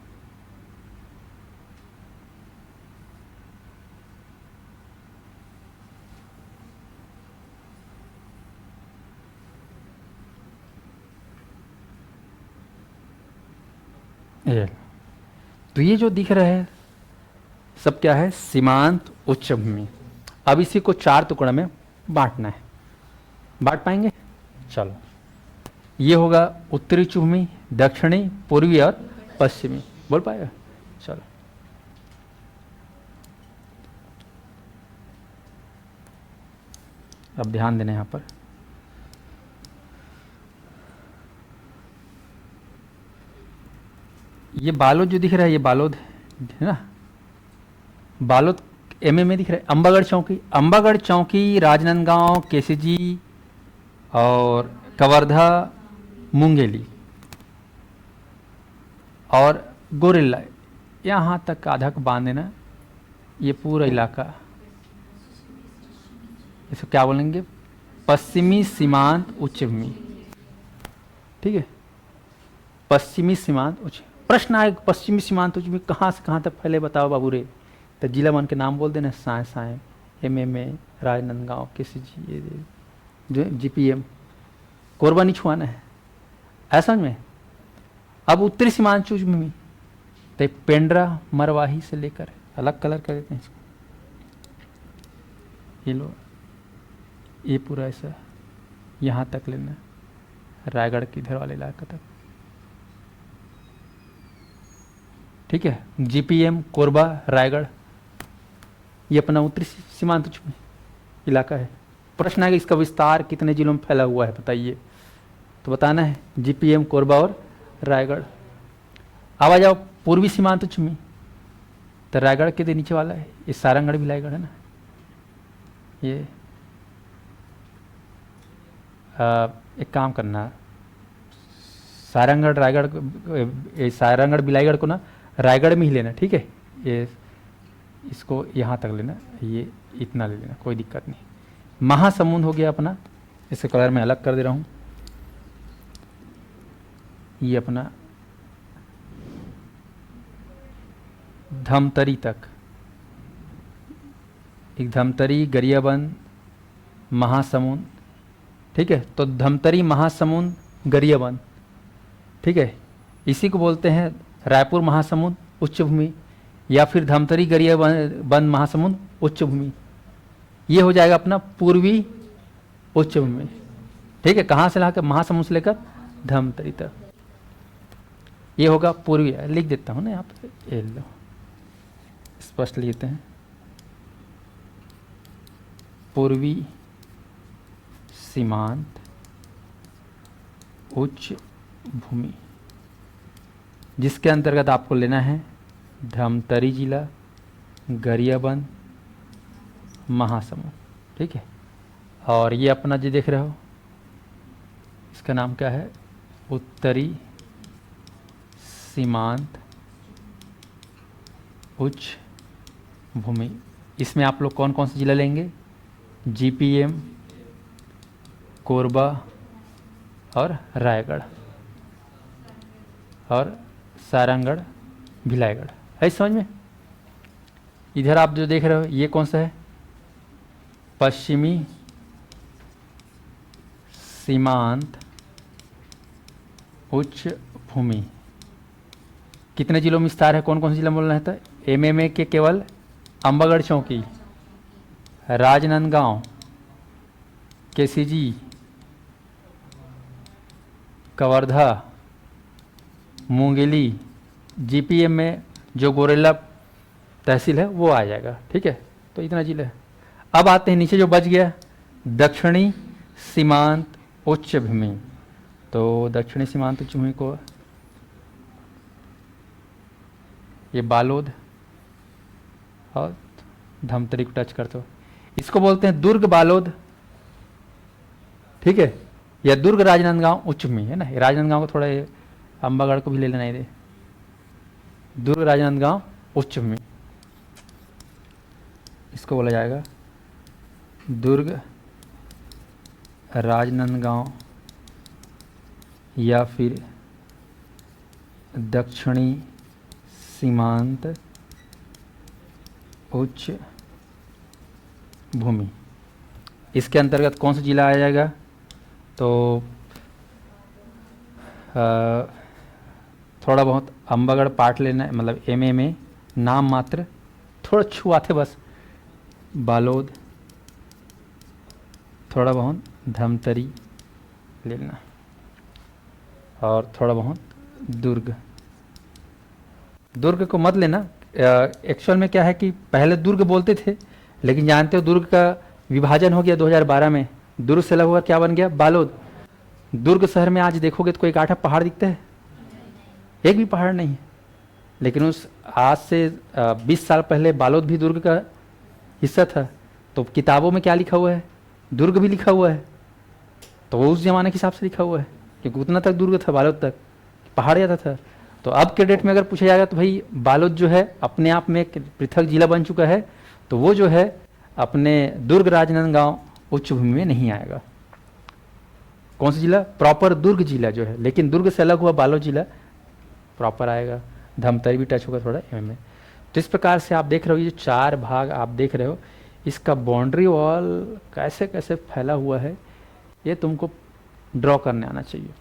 ये तो ये जो दिख रहा है सब क्या है, सीमांत उच्च भूमि। अब इसी को 4 टुकड़ा में बांटना है, बांट पाएंगे? चलो, ये होगा उत्तरी उच्च भूमि, दक्षिणी, पूर्वी और पश्चिमी। बोल पाएगा? चलो, अब ध्यान देना यहाँ पर। ये बालोद जो दिख रहा है, ये बालोद है ना, बालोद एमए में दिख रहा है। अंबागढ़ चौकी, अंबागढ़ चौकी, राजनांदगांव, केसीजी और कवर्धा, मुंगेली और गोरिल्ला, यहाँ तक आधा को बांध देना। ये पूरा इलाका, इसको क्या बोलेंगे? पश्चिमी सीमांत उच्च भूमि। ठीक है, पश्चिमी सीमांत उच्च। प्रश्न आए पश्चिमी सीमांत उच्च भूमि कहाँ से कहाँ तक फैले, बताओ बाबू रे। तो जिला वन के नाम बोल देना, साए साए, एमएमए, राजनांदगांव, केसीजी, ये जो जीपीएम, कोरबा नहीं छुआना है, ऐसा में। अब उत्तरी सीमांत उच्च भूमि तो पेंड्रा, मरवाही से लेकर, अलग कलर कर देते हैं इसको, ये लो, ये पूरा ऐसा यहाँ तक लेना, रायगढ़ के इधर वाले इलाका तक। ठीक है, जीपीएम, कोरबा, रायगढ़, ये अपना उत्तरी सीमांत उच्च इलाका है। प्रश्न है कि इसका विस्तार कितने जिलों में फैला हुआ है, बताइए। तो बताना है जीपीएम, कोरबा और रायगढ़। अब आ जाओ पूर्वी सीमांत उच्च में, तो रायगढ़ के नीचे वाला है, ये सारंगढ़ भी रायगढ़ है ना। ये एक काम करना, सारंगढ़ रायगढ़, सारंगढ़ बिलाईगढ़ को ना रायगढ़ में ही लेना। ठीक है, ये इसको यहाँ तक लेना, ये इतना ले लेना, कोई दिक्कत नहीं। महासमुंद हो गया अपना, इसे कलर में अलग कर दे रहा हूँ। ये अपना धमतरी तक, एक धमतरी, गरियाबंद, महासमुंद। ठीक है, तो धमतरी, महासमुंद, गरियाबंद। ठीक है, इसी को बोलते हैं रायपुर महासमुंद उच्च भूमि, या फिर धमतरी, गरियाबंद, महासमुंद उच्च भूमि। ये हो जाएगा अपना पूर्वी उच्च भूमि। ठीक है, कहाँ से लाकर, महासमुंद से लेकर धमतरी तक, ये होगा पूर्वी। लिख देता हूँ ना यहाँ पर, ये लो, स्पष्ट लिखते हैं, पूर्वी सीमांत उच्च भूमि, जिसके अंतर्गत आपको लेना है धमतरी जिला, गरियाबंद, महासमुंद। ठीक है, और ये अपना जो देख रहे हो, इसका नाम क्या है? उत्तरी सीमांत उच्च भूमि। इसमें आप लोग कौन कौन से जिला लेंगे? जीपीएम, कोरबा और रायगढ़ और सारंगढ़, भिलाईगढ़। है समझ में? इधर आप जो देख रहे हो ये कौन सा है? पश्चिमी सीमांत उच्च भूमि। कितने जिलों में विस्तार है? कौन कौन से जिला बोलना है? तो एमएमए के केवल अंबागढ़ चौकी, राजनांदगांव, केसीजी, कवर्धा, मुंगेली, जीपीएम में जो गोरेला तहसील है वो आ जाएगा। ठीक है, तो इतना जिला है। अब आते हैं नीचे जो बच गया, दक्षिणी सीमांत उच्च भूमि। तो दक्षिणी सीमांत उच्च भूमि को ये बालोद और धमतरी को टच करते हो, इसको बोलते हैं दुर्ग बालोद। ठीक है, या दुर्ग राजनांदगांव उच्च भूमि है ना। राजनांदगांव को थोड़ा अंबागढ़ को भी ले लेना है, दुर्ग राजनांदगांव उच्च भूमि, इसको बोला जाएगा दुर्ग राजनांदगांव या फिर दक्षिणी सीमांत उच्च भूमि। इसके अंतर्गत कौन सा जिला आ जाएगा? तो थोड़ा बहुत अम्बागढ़ पार्ट लेना है, मतलब एमए में नाम मात्र, थोड़ा छुआते बस, बालोद, थोड़ा बहुत धमतरी लेना, और थोड़ा बहुत दुर्ग। दुर्ग को मत लेना, एक्चुअल में क्या है कि पहले दुर्ग बोलते थे, लेकिन जानते हो दुर्ग का विभाजन हो गया 2012 में, दुर्ग से लगभग क्या बन गया, बालोद। दुर्ग शहर में आज देखोगे तो कोई एक आधा पहाड़ दिखता है, एक भी पहाड़ नहीं है। लेकिन उस आज से 20 साल पहले बालोद भी दुर्ग का हिस्सा था, तो किताबों में क्या लिखा हुआ है, दुर्ग भी लिखा हुआ है, तो वो उस जमाने के हिसाब से लिखा हुआ है, क्योंकि उतना तक दुर्ग था, बालोद तक पहाड़ जाता था। तो अब के डेट में अगर पूछा जाएगा तो भाई बालोद जो है अपने आप में एक पृथक जिला बन चुका है, तो वो जो है अपने दुर्ग राजनांदगांव उच्च भूमि में नहीं आएगा। कौन सा जिला, प्रॉपर दुर्ग जिला जो है, लेकिन दुर्ग से अलग हुआ बालोद जिला प्रॉपर आएगा। धमतरी भी टच होगा थोड़ा एम में। तो इस प्रकार से आप देख रहे हो, ये 4 भाग आप देख रहे हो, इसका बाउंड्री वॉल कैसे कैसे फैला हुआ है, ये तुमको ड्रॉ करने आना चाहिए।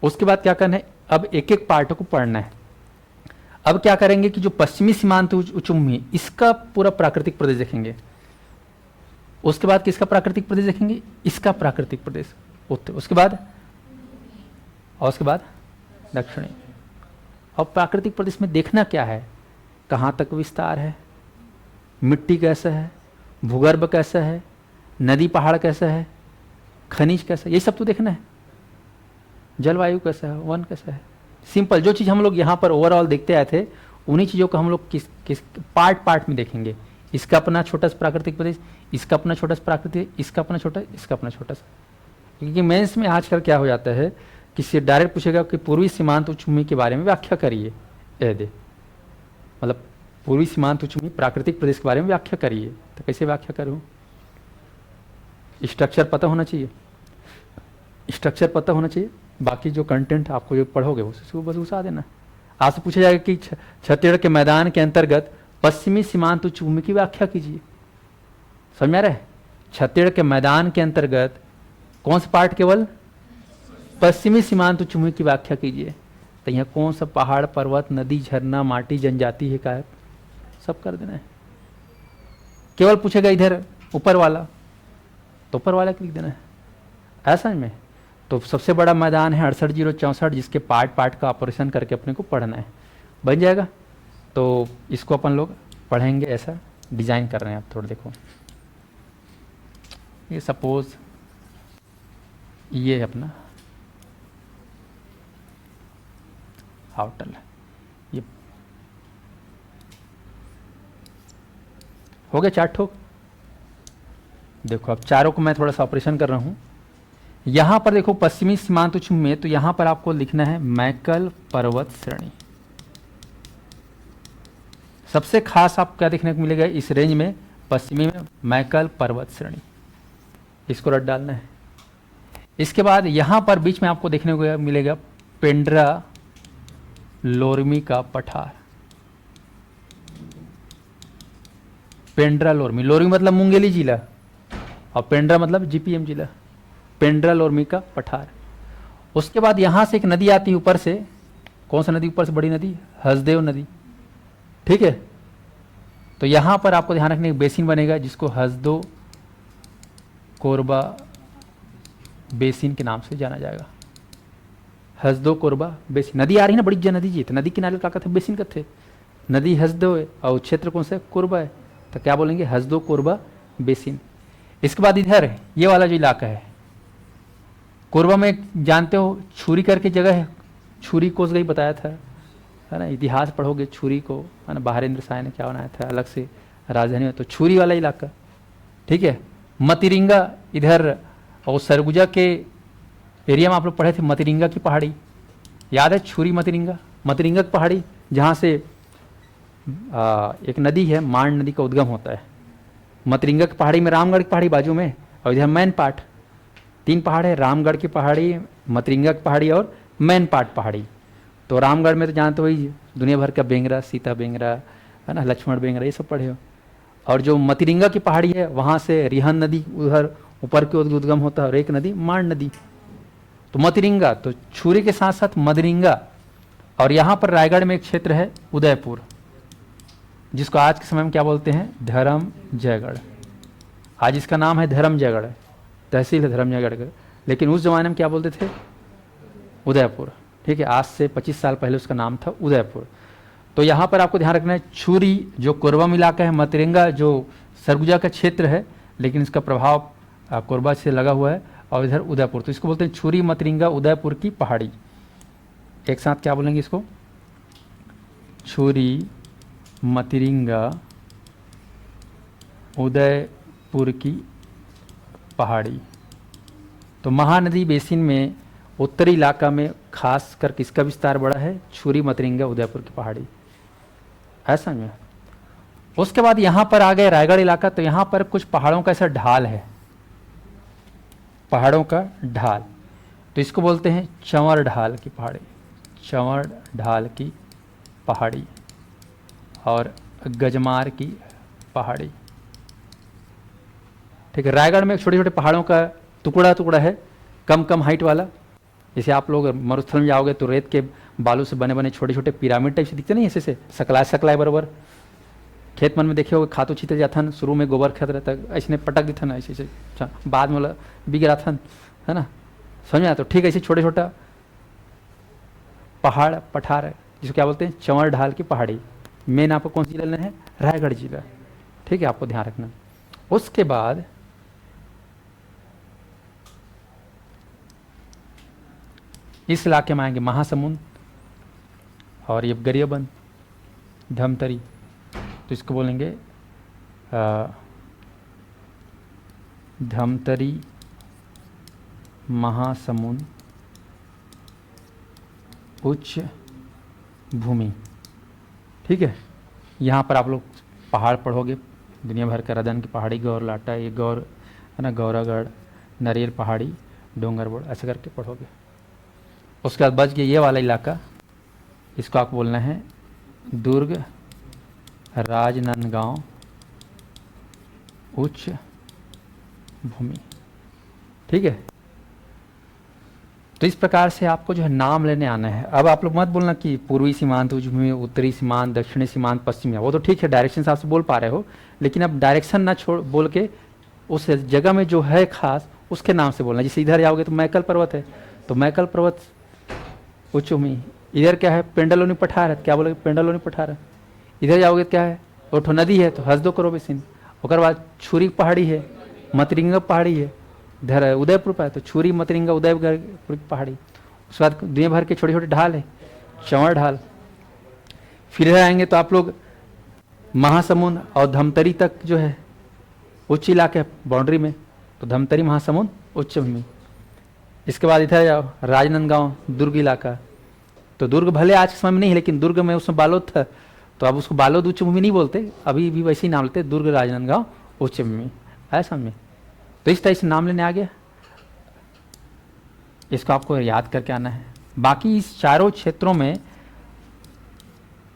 उसके बाद क्या करना है, अब एक एक पार्ट को पढ़ना है। अब क्या करेंगे कि जो पश्चिमी सीमांत उच्च भूमि, इसका पूरा प्राकृतिक प्रदेश देखेंगे। उसके बाद किसका प्राकृतिक प्रदेश देखेंगे, इसका प्राकृतिक प्रदेश उत्तर, उसके बाद और उसके बाद दक्षिणी। और प्राकृतिक प्रदेश में देखना क्या है, कहाँ तक विस्तार है, मिट्टी कैसा है, भूगर्भ कैसा है, नदी पहाड़ कैसा है, खनिज कैसा है, ये सब तो देखना है। जलवायु कैसा है, वन कैसा है, सिंपल जो चीज़ हम लोग यहाँ पर ओवरऑल देखते आए थे, उन्हीं चीज़ों को हम लोग किस पार्ट पार्ट में देखेंगे। इसका अपना छोटा सा प्राकृतिक प्रदेश, इसका अपना छोटा सा प्राकृतिक, इसका अपना छोटा, इसका अपना छोटा सा। क्योंकि मेंस में आजकल क्या हो जाता है, किसी डायरेक्ट पूछेगा कि पूर्वी सीमांत उच्च भूमि के बारे में व्याख्या करिए, दे मतलब पूर्वी सीमांत उच्च भूमि प्राकृतिक प्रदेश के बारे में व्याख्या करिए, तो कैसे व्याख्या करूँ, स्ट्रक्चर पता होना चाहिए, स्ट्रक्चर पता होना चाहिए। बाकी जो कंटेंट आपको जो पढ़ोगे उसको बस घुसा देना। आपसे पूछा जाएगा कि छत्तीसगढ़ के मैदान के अंतर्गत पश्चिमी सीमांत उच्च भूमि की व्याख्या कीजिए। समझ में आ रहा है, छत्तीसगढ़ के मैदान के अंतर्गत कौन सा पार्ट, केवल पश्चिमी सीमांत उच्च भूमि की व्याख्या कीजिए। तो यहाँ कौन सा पहाड़, पर्वत, नदी, झरना, माटी, जनजाति है, काय, सब कर देना है। केवल पूछेगा इधर ऊपर वाला, तो ऊपर वाला लिख देना है, ऐसा में। तो सबसे बड़ा मैदान है 68,064, जिसके पार्ट पार्ट का ऑपरेशन करके अपने को पढ़ना है, बन जाएगा। तो इसको अपन लोग पढ़ेंगे, ऐसा डिजाइन कर रहे हैं। आप थोड़ा देखो, ये सपोज ये है अपना आउटल, ये हो गया 4 ठोक। देखो अब चारों को मैं थोड़ा सा ऑपरेशन कर रहा हूं। यहां पर देखो पश्चिमी सीमांत उच्च में, तो यहां पर आपको लिखना है मैकल पर्वत श्रेणी। सबसे खास आपको क्या देखने को मिलेगा इस रेंज में, पश्चिमी में मैकल पर्वत श्रेणी, इसको रट डालना है। इसके बाद यहां पर बीच में आपको देखने को मिलेगा पेंड्रा लोरमी का पठार। पेंड्रा लोरमी, लोरमी मतलब मुंगेली जिला और पेंड्रा मतलब जीपीएम जिला, पेंड्रा लोरमी का पठार। उसके बाद यहां से एक नदी आती है ऊपर से, कौन सा नदी ऊपर से, बड़ी नदी हसदेव नदी, ठीक है। तो यहां पर आपको ध्यान रखने एक बेसिन बनेगा जिसको हसदो कोरबा बेसिन के नाम से जाना जाएगा। हसदो कोरबा बेसिन, नदी आ रही है ना, बड़ी जन नदी जी, तो नदी किनारे का कहते बेसिन कहते, नदी हसदो है और क्षेत्र कौन सा कोरबा है, तो क्या बोलेंगे हसदो कोरबा बेसिन। इसके बाद इधर ये वाला जो इलाका है कोरबा में, जानते हो छुरी करके जगह है, छुरी कोसगई बताया था, है ना, इतिहास पढ़ोगे छुरी को, है ना, बाहरेंद्र साय ने क्या बनाया था अलग से राजधानी में, तो छुरी वाला इलाका, ठीक है। मतिरिंगा इधर, और सरगुजा के एरिया में आप लोग पढ़े थे मतिरिंगा की पहाड़ी, याद है, छुरी मतिरिंगा, मतिरिंगा की पहाड़ी जहाँ से एक नदी है, मांड नदी का उद्गम होता है। मतिरिंगा की पहाड़ी में रामगढ़ की पहाड़ी बाजू में, और इधर मैन पाट, 3 पहाड़ है, रामगढ़ की पहाड़ी, मतिरिंगा की पहाड़ी और मैन पाट पहाड़ी। तो रामगढ़ में तो जानते हो ही दुनिया भर का बेंगरा, सीता बेंगरा, है ना, लक्ष्मण बेंगरा, ये सब पढ़े हो। और जो मतिरिंगा की पहाड़ी है वहाँ से रिहन नदी उधर ऊपर की ओर उद्गम होता है, और एक नदी मांड नदी। तो मतिरिंगा, तो छुरी के साथ साथ मदरिंगा। और यहाँ पर रायगढ़ में एक क्षेत्र है उदयपुर, जिसको आज के समय में क्या बोलते हैं, धर्मजयगढ़। आज इसका नाम है धर्मजयगढ़, तहसील है धर्मजयगढ़, लेकिन उस जमाने में क्या बोलते थे, उदयपुर। ठीक है, आज से 25 साल पहले उसका नाम था उदयपुर। तो यहाँ पर आपको ध्यान रखना है, छुरी जो कोरबा में इलाका है, मतिरिंगा जो सरगुजा का क्षेत्र है, लेकिन इसका प्रभाव कोरबा से लगा हुआ है, और इधर उदयपुर, तो इसको बोलते हैं छुरी मतिरिंगा उदयपुर की पहाड़ी। एक साथ क्या बोलेंगे इसको, छुरी मतिरिंगा उदयपुर की पहाड़ी। तो महानदी बेसिन में उत्तरी इलाका में खास कर किसका विस्तार बड़ा है, छुरी मतिरिंगा उदयपुर की पहाड़ी, ऐसा में। उसके बाद यहाँ पर आ गए रायगढ़ इलाका, तो यहाँ पर कुछ पहाड़ों का ऐसा ढाल है, पहाड़ों का ढाल, तो इसको बोलते हैं चंवर ढाल की पहाड़ी, चंवर ढाल की पहाड़ी, और गजमार की पहाड़ी। ठीक है, रायगढ़ में छोटे छोटे पहाड़ों का टुकड़ा टुकड़ा है, कम कम हाइट वाला। जैसे आप लोग मरुस्थल में जाओगे तो रेत के बालू से बने बने छोटे छोटे पिरामिड टाइप से दिखते नहीं, ऐसे से सकलाए सकलाए बराबर। खेत मन में देखे होगे, खातू छीते जाथन, शुरू में गोबर खत रहता, ऐसे पटक देथन, ऐसे ऐसे, बाद में बिग राथन, है ना, समझ में आता। तो ठीक ऐसे छोटे छोटा पहाड़ पठार, जिसको क्या बोलते हैं, चंवर ढाल की पहाड़ी। मेन आपको कौन सी जिला लेना है, रायगढ़ जिला। ठीक है, आपको ध्यान रखना। उसके बाद इस इलाके में आएंगे महासमुंद, और ये गरियाबंद, धमतरी, तो इसको बोलेंगे धमतरी महासमुंद उच्च भूमि। ठीक है, यहाँ पर आप लोग पहाड़ पढ़ोगे, दुनिया भर का, रदन की पहाड़ी, गौर लाटा, ये गौर है ना, गौरागढ़, नरेल पहाड़ी, डोंगरबोड़, ऐसे करके पढ़ोगे। उसके बाद बच गया ये वाला इलाका, इसको आपको बोलना है दुर्ग राजनांदगांव उच्च भूमि। ठीक है, तो इस प्रकार से आपको जो है नाम लेने आना है। अब आप लोग मत बोलना कि पूर्वी सीमांत, उच्च भूमि, उत्तरी सीमांत, दक्षिणी सीमांत, पश्चिमी, वो तो ठीक है, डायरेक्शन से आप बोल पा रहे हो, लेकिन अब डायरेक्शन ना छोड़ बोल के उस जगह में जो है खास उसके नाम से बोलना। जैसे इधर जाओगे तो मैकल पर्वत है, तो मैकल पर्वत उच्च भूमि। इधर क्या है, पेंडलोनी पठार है, क्या बोलोगे, पेंडलोनी पठार है। इधर जाओगे तो क्या है, ओठो नदी है, तो हसदो करो बेसिन। उसके बाद छुरी पहाड़ी है, मतिरिंगा पहाड़ी है, इधर उदयपुर पर है, तो छुरी मतिरिंगा उदयपुर की पहाड़ी। उसके बाद दुनिया भर के छोटे छोटे ढाल है, चंवर ढाल। फिर इधर आएंगे तो आप लोग महासमुंद और धमतरी तक जो है उच्च इलाके बाउंड्री में, तो धमतरी महासमुंद उच्च भूमि। इसके बाद इधर जाओ राजनांदगांव, दुर्ग इलाका, तो दुर्ग भले आज के समय में नहीं है, लेकिन दुर्ग में उसमें बालोद था, तो अब उसको बालोद उच्च भूमि नहीं बोलते, अभी भी वैसे ही नाम लेते, दुर्ग राजनांदगांव उच्च भूमि, ऐसा में। तो इस तरह से नाम लेने आ गया, इसको आपको याद करके आना है। बाकी इस चारों क्षेत्रों में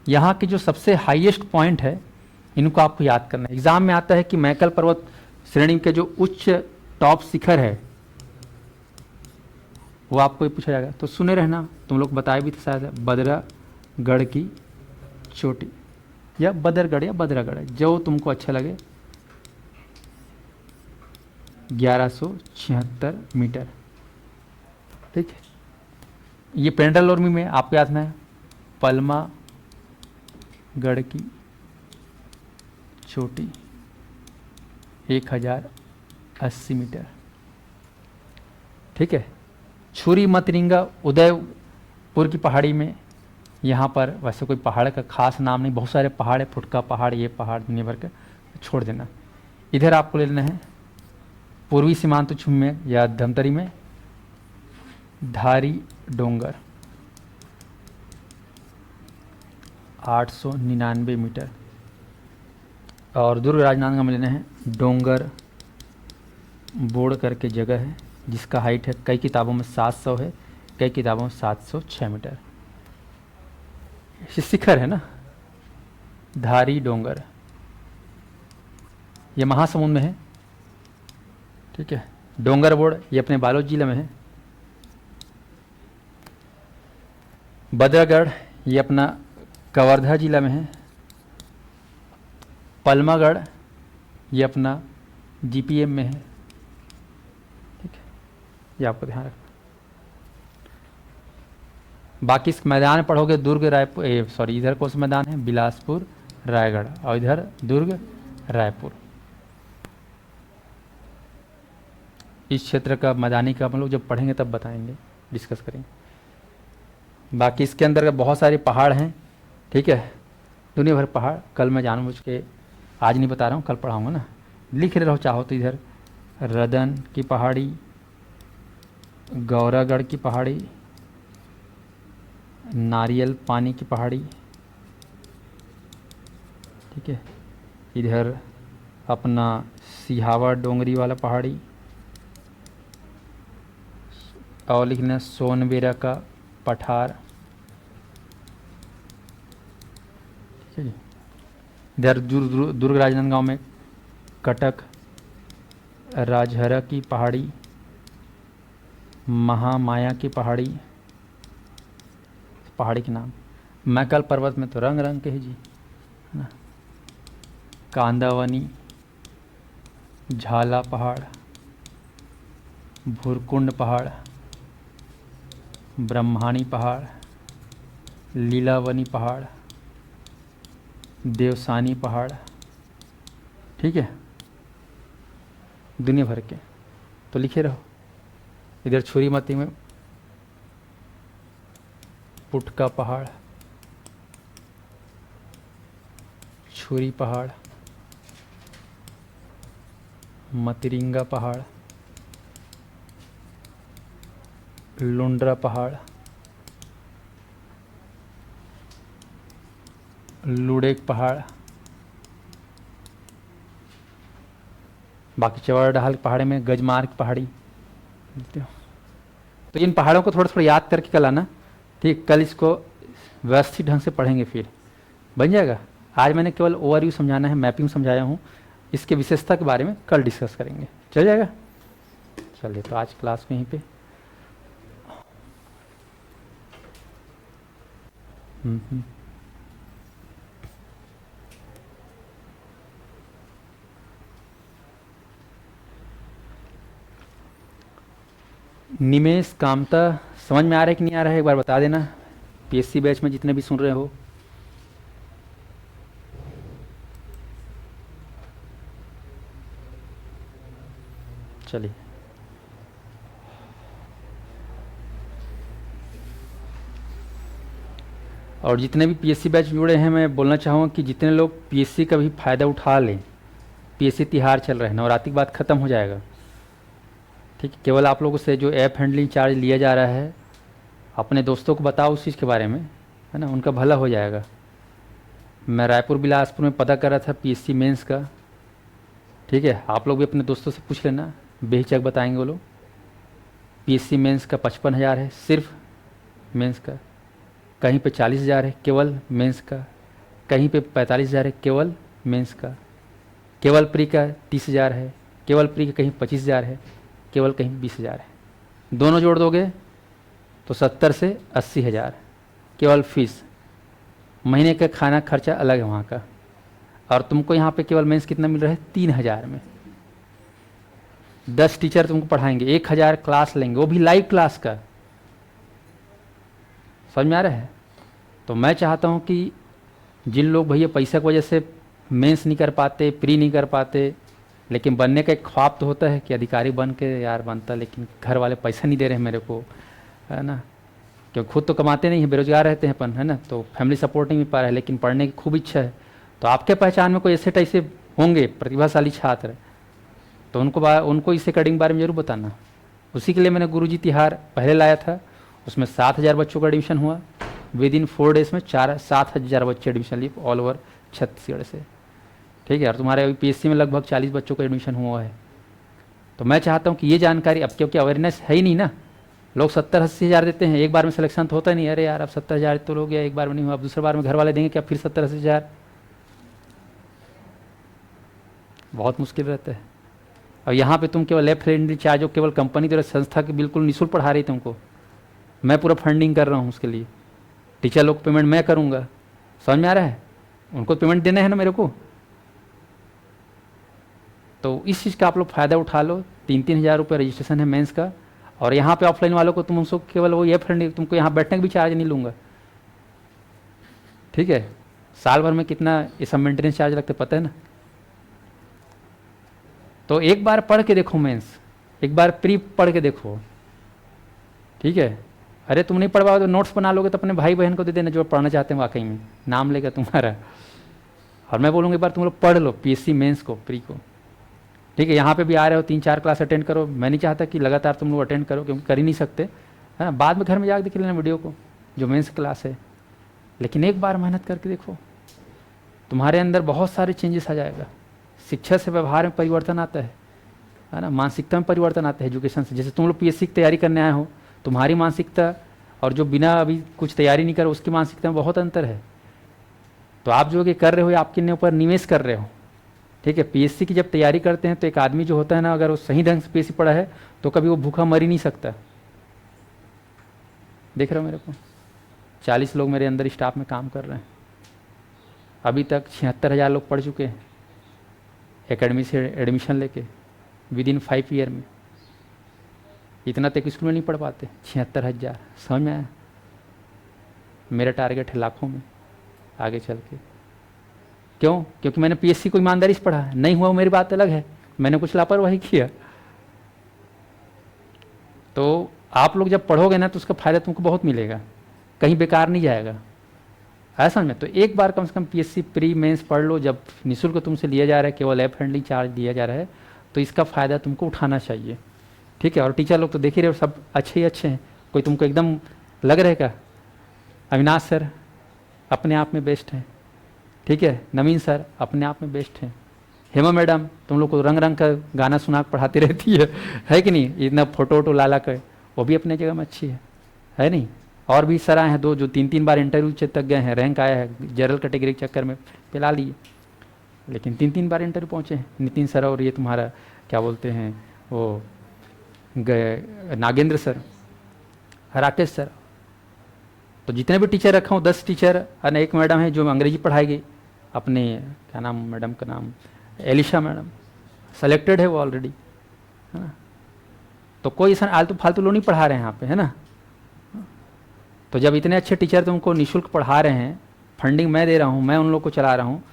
यहाँ के जो सबसे हाईएस्ट पॉइंट है, इनको आपको याद करना है। एग्जाम में आता है कि मैकल पर्वत श्रेणी के जो उच्च टॉप शिखर है वो आपको पूछा जाएगा, तो सुने रहना। तुम लोग बताए भी थे शायद, बदरागढ़ की चोटी, या बदरगढ़ या बदरागढ़, जो तुमको अच्छा लगे। 1176 मीटर। ठीक है, ये पेंडलोर्मी में आपको याद है पलमा गढ़ की चोटी 1080 मीटर। ठीक है, छुरी मतिरिंगा उदयपुर की पहाड़ी में, यहाँ पर वैसे कोई पहाड़ का खास नाम नहीं, बहुत सारे पहाड़ है, फुटका पहाड़, ये पहाड़ दुनिया भर का, छोड़ देना। इधर आपको ले लेना है पूर्वी सीमांत उच्च में या धमतरी में धारी डोंगर 899 मीटर, और दुर्ग राजनांदगांव में लेना है डोंगर बोड़ करके जगह है, जिसका हाइट है कई किताबों में 700 है, कई किताबों में 706 मीटर। ये शिखर है ना, धारी डोंगर, ये महासमुंद में है। ठीक है, डोंगर बोर्ड ये अपने बालोद जिले में है। बदरगढ़ ये अपना कवर्धा जिला में है। पलमागढ़ ये अपना जीपीएम में है। ठीक है, ये आपको ध्यान रखना। बाकी इस मैदान पढ़ोगे दुर्ग रायपुर, सॉरी इधर कौन सा मैदान है, बिलासपुर रायगढ़, और इधर दुर्ग रायपुर। इस क्षेत्र का मैदानी का हम लोग जब पढ़ेंगे तब बताएंगे, डिस्कस करेंगे। बाकी इसके अंदर बहुत सारे पहाड़ हैं। ठीक है, दुनिया भर पहाड़। कल मैं जानबूझ के आज नहीं बता रहा हूँ, कल पढ़ाऊँगा ना। लिख रहे रहो चाहो तो। इधर रदन की पहाड़ी, गौरागढ़ की पहाड़ी, नारियल पानी की पहाड़ी। ठीक है, इधर अपना सिहावा डोंगरी वाला पहाड़ी, और लिखना सोनबेरा का पठार। ठीक है जी। इधर दुर्ग राजनांदगांव में कटक राजहरा की पहाड़ी, महामाया की पहाड़ी, पहाड़ी के नाम। मैकल पर्वत में तो रंग रंग के है जी, है ना। कांदावनी, झाला पहाड़, भुरकुंड पहाड़, ब्रह्माणी पहाड़, लीलावनी पहाड़, देवसानी पहाड़। ठीक है, दुनिया भर के तो लिखे रहो। इधर छुरीमती में पुटका पहाड़, छुरी पहाड़, मतिरिंगा पहाड़, लुंड्रा पहाड़, लुड़ेक पहाड़। बाकी चौड़ाहाल पहाड़ में गजमार्ग पहाड़ी। तो इन पहाड़ों को थोड़ा थोड़ा याद करके कल आना। ठीक, कल इसको व्यवस्थित ढंग से पढ़ेंगे, फिर बन जाएगा। आज मैंने केवल ओवरव्यू समझाना है, मैपिंग समझाया हूँ। इसके विशेषता के बारे में कल डिस्कस करेंगे, चल जाएगा। चलिए, तो आज क्लास में यहीं पे निमेश कामता समझ में आ रहा है कि नहीं आ रहा है, एक बार बता देना। पीएससी बैच में जितने भी सुन रहे हो। चलिए, और जितने भी पीएससी बैच जुड़े हैं, मैं बोलना चाहूँगा कि जितने लोग पीएससी का भी फ़ायदा उठा लें। पीएससी तिहार चल रहे हैं, नवरात्रि के बाद ख़त्म हो जाएगा। ठीक है, केवल आप लोगों से जो ऐप हैंडलिंग चार्ज लिया जा रहा है, अपने दोस्तों को बताओ उस चीज़ के बारे में, है ना, उनका भला हो जाएगा। मैं रायपुर बिलासपुर में पता कर रहा था पीएससी मेंस का। ठीक है, आप लोग भी अपने दोस्तों से पूछ लेना, बेहिचक बताएंगे वो लोग। पीएससी मेंस का 55,000 है सिर्फ मेंस का, कहीं पे 40,000 है केवल मेंस का, कहीं पे 45,000 है केवल मेंस का, केवल प्री का 30,000 है, केवल प्री का कहीं 25,000 है, केवल कहीं 20,000 है। दोनों जोड़ दोगे तो 70 से 80,000 केवल फीस। महीने का खाना खर्चा अलग है वहाँ का। और तुमको यहाँ पे केवल मेंस कितना मिल रहा है, 3,000 में। 10 टीचर तुमको पढ़ाएंगे, 1,000 क्लास लेंगे, वो भी लाइव क्लास का। समझ में आ रहा है। तो मैं चाहता हूँ कि जिन लोग भैया पैसा की वजह से मेंस नहीं कर पाते, प्री नहीं कर पाते, लेकिन बनने का एक ख्वाब तो होता है कि अधिकारी बन के यार बनता, लेकिन घर वाले पैसा नहीं दे रहे हैं मेरे को, है ना, क्योंकि खुद तो कमाते नहीं हैं, बेरोजगार रहते हैं अपन, है ना, तो फैमिली सपोर्ट नहीं मिल पा रहा है, लेकिन पढ़ने की खूब इच्छा है। तो आपके पहचान में कोई ऐसे टाइप से होंगे प्रतिभाशाली छात्र, तो उनको इस अकॉर्डिंग बारे में जरूर बताना। उसी के लिए मैंने गुरुजी तिहार पहले लाया था, उसमें 7,000 बच्चों का एडमिशन हुआ। विद इन 4 डेज में 7,000 बच्चे एडमिशन लिए ऑल ओवर छत्तीसगढ़ से। ठीक है, और तुम्हारे अभी पीएससी में लगभग 40 बच्चों का एडमिशन हुआ है। तो मैं चाहता हूँ कि ये जानकारी, अब क्योंकि अवेयरनेस है ही नहीं ना, लोग 70-80,000 देते हैं, एक बार में सिलेक्शन तो होता नहीं। अरे यार अब 70,000 तो लोग गया, एक बार में नहीं हुआ, अब दूसरे बार में घर वाले देंगे क्या फिर 70-80,000? बहुत मुश्किल रहता है। और यहाँ पे तुम केवल लेफ्ट हैंड चार्ज हो, केवल कंपनी द्वारा संस्था की बिल्कुल निःशुल्क पढ़ा रही तुमको, मैं पूरा फंडिंग कर रहा हूँ उसके लिए। टीचर लोग पेमेंट मैं करूँगा, समझ में आ रहा है, उनको पेमेंट देना है ना मेरे को। तो इस चीज़ का आप लोग फ़ायदा उठा लो। 3-3 हज़ार रुपये रजिस्ट्रेशन है मेंस का। और यहाँ पे ऑफलाइन वालों को तुम उसको केवल वो ये फ्रेंड, तुमको यहाँ बैठने का भी चार्ज नहीं लूँगा, ठीक है। साल भर में कितना ये सब मेंटेनेंस चार्ज लगते पता है ना। तो एक बार पढ़ के देखो मेंस, एक बार प्री पढ़ के देखो, ठीक है। अरे तुम नहीं पढ़ पाओगे तो नोट्स बना लोगे तो अपने भाई बहन को दे देना जो पढ़ना चाहते हैं, वाकई में नाम लेगा तुम्हारा। और मैं बोलूँगा एक बार तुम लोग पढ़ लो पीएससी मेंस को, प्री को, ठीक है। यहाँ पे भी आ रहे हो 3-4 क्लास अटेंड करो। मैं नहीं चाहता कि लगातार तुम लोग अटेंड करो, क्योंकि कर ही नहीं सकते, है ना। बाद में घर में जाकर देख लेना वीडियो को जो मेंस क्लास है, लेकिन एक बार मेहनत करके देखो, तुम्हारे अंदर बहुत सारे चेंजेस आ जाएगा। शिक्षा से व्यवहार में परिवर्तन आता है ना। मानसिकता में परिवर्तन आता है एजुकेशन से। जैसे तुम लोग पीएससी की तैयारी करने आए हो, तुम्हारी मानसिकता और जो बिना अभी कुछ तैयारी नहीं करो उसकी मानसिकता में बहुत अंतर है। तो आप जो कि कर रहे हो आपके ऊपर निवेश कर रहे हो, ठीक है। पीएससी की जब तैयारी करते हैं तो एक आदमी जो होता है ना, अगर वो सही ढंग से पीएससी पढ़ा है तो कभी वो भूखा मर ही नहीं सकता। देख रहे हो मेरे को, 40 लोग मेरे अंदर स्टाफ में काम कर रहे हैं। अभी तक 76,000 लोग पढ़ चुके हैं एकेडमी से एडमिशन लेके विदिन 5 ईयर में। इतना तक स्कूल में नहीं पढ़ पाते, 76,000। समझ में आया। मेरा टारगेट है लाखों में आगे चल के। क्यों? क्योंकि मैंने पीएससी को ईमानदारी से पढ़ा। नहीं हुआ वो मेरी बात अलग है, मैंने कुछ लापरवाही किया। तो आप लोग जब पढ़ोगे ना तो उसका फायदा तुमको बहुत मिलेगा, कहीं बेकार नहीं जाएगा, ऐसा में। तो एक बार कम से कम पीएससी प्री मेंस पढ़ लो। जब निःशुल्क तुमसे लिया जा रहा है, केवल ऐप फ्रेंडली चार्ज दिया जा रहा है, तो इसका फ़ायदा तुमको उठाना चाहिए, ठीक है। और टीचर लोग तो देख ही रहे हो, सब अच्छे ही अच्छे हैं। कोई तुमको एकदम लग रहेगा। अविनाश सर अपने आप में बेस्ट हैं, ठीक है। नवीन सर अपने आप में बेस्ट हैं। हेमा मैडम तुम लोग को रंग रंग का गाना सुना पढ़ाती रहती है कि नहीं। इतना फोटो वोटो ला कर, वो भी अपने जगह में अच्छी है नहीं। और भी सर आए हैं 2 जो 3-3 बार इंटरव्यू तक गए हैं, रैंक आया है जनरल कैटेगरी के चक्कर में, पिला लिए, लेकिन 3-3 बार इंटरव्यू पहुँचे हैं। नितिन सर और ये तुम्हारा क्या बोलते हैं वो गए नागेंद्र सर, राकेश सर। तो जितने भी टीचर रखा हूँ 10 टीचर, और एक मैडम है जो अंग्रेजी पढ़ाएगी, अपने क्या नाम मैडम का नाम, एलिशा मैडम, सेलेक्टेड है वो ऑलरेडी, है ना। तो कोई ऐसा आलतू फालतू लोग नहीं पढ़ा रहे हैं यहाँ पे, है ना। तो जब इतने अच्छे टीचर तुमको निःशुल्क पढ़ा रहे हैं, फंडिंग मैं दे रहा हूँ, मैं उन लोग को चला रहा हूँ,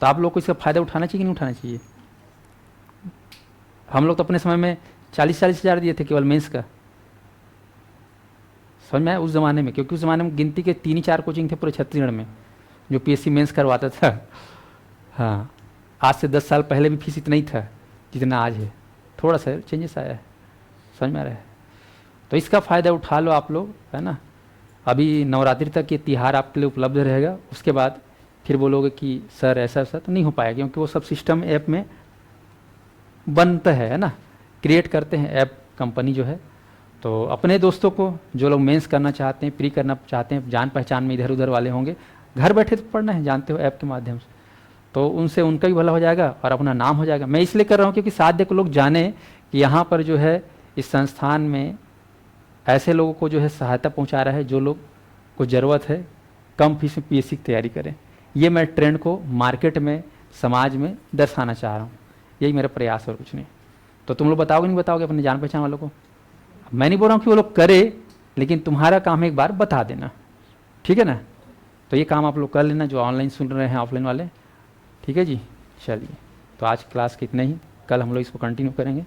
तो आप लोग को इसका फ़ायदा उठाना चाहिए कि नहीं उठाना चाहिए। हम लोग तो अपने समय में 40-40 हज़ार दिए थे केवल मेंस का, समझ में आया उस ज़माने में। क्योंकि उस ज़माने में गिनती के 3-4 कोचिंग थे पूरे छत्तीसगढ़ में जो पीएससी मेंस करवाता था। हाँ, आज से 10 साल पहले भी फीस इतना ही था जितना आज है, थोड़ा सा चेंजेस आया है, समझ में आ रहा है। तो इसका फ़ायदा उठा लो आप लोग, है ना। अभी नवरात्रि तक ये तिहार आपके लिए उपलब्ध रहेगा। उसके बाद फिर बोलोगे कि सर ऐसा ऐसा, तो नहीं हो पाएगा, क्योंकि वो सब सिस्टम ऐप में बनता है ना, क्रिएट करते हैं ऐप कंपनी जो है। तो अपने दोस्तों को जो लोग मेंस करना चाहते हैं, प्री करना चाहते हैं, जान पहचान में इधर उधर वाले होंगे, घर बैठे तो पढ़ना है, जानते हो ऐप के माध्यम से, तो उनसे उनका भी भला हो जाएगा और अपना नाम हो जाएगा। मैं इसलिए कर रहा हूँ क्योंकि साध्य को लोग जाने कि यहाँ पर जो है इस संस्थान में ऐसे लोगों को जो है सहायता पहुँचा रहा है जो लोग को ज़रूरत है कम फीस में पीएससी की तैयारी करें। ये मैं ट्रेंड को मार्केट में, समाज में दर्शाना चाह रहा हूँ, यही मेरा प्रयास है और कुछ नहीं। तो तुम लोग बताओगे नहीं बताओगे अपने जान पहचान वालों को। मैं नहीं बोल रहा हूँ कि वो लोग करे, लेकिन तुम्हारा काम है एक बार बता देना, ठीक है ना। तो ये काम आप लोग कर लेना जो ऑनलाइन सुन रहे हैं, ऑफलाइन वाले, ठीक है जी। चलिए, तो आज क्लास के इतने ही, कल हम लोग इसको कंटिन्यू करेंगे।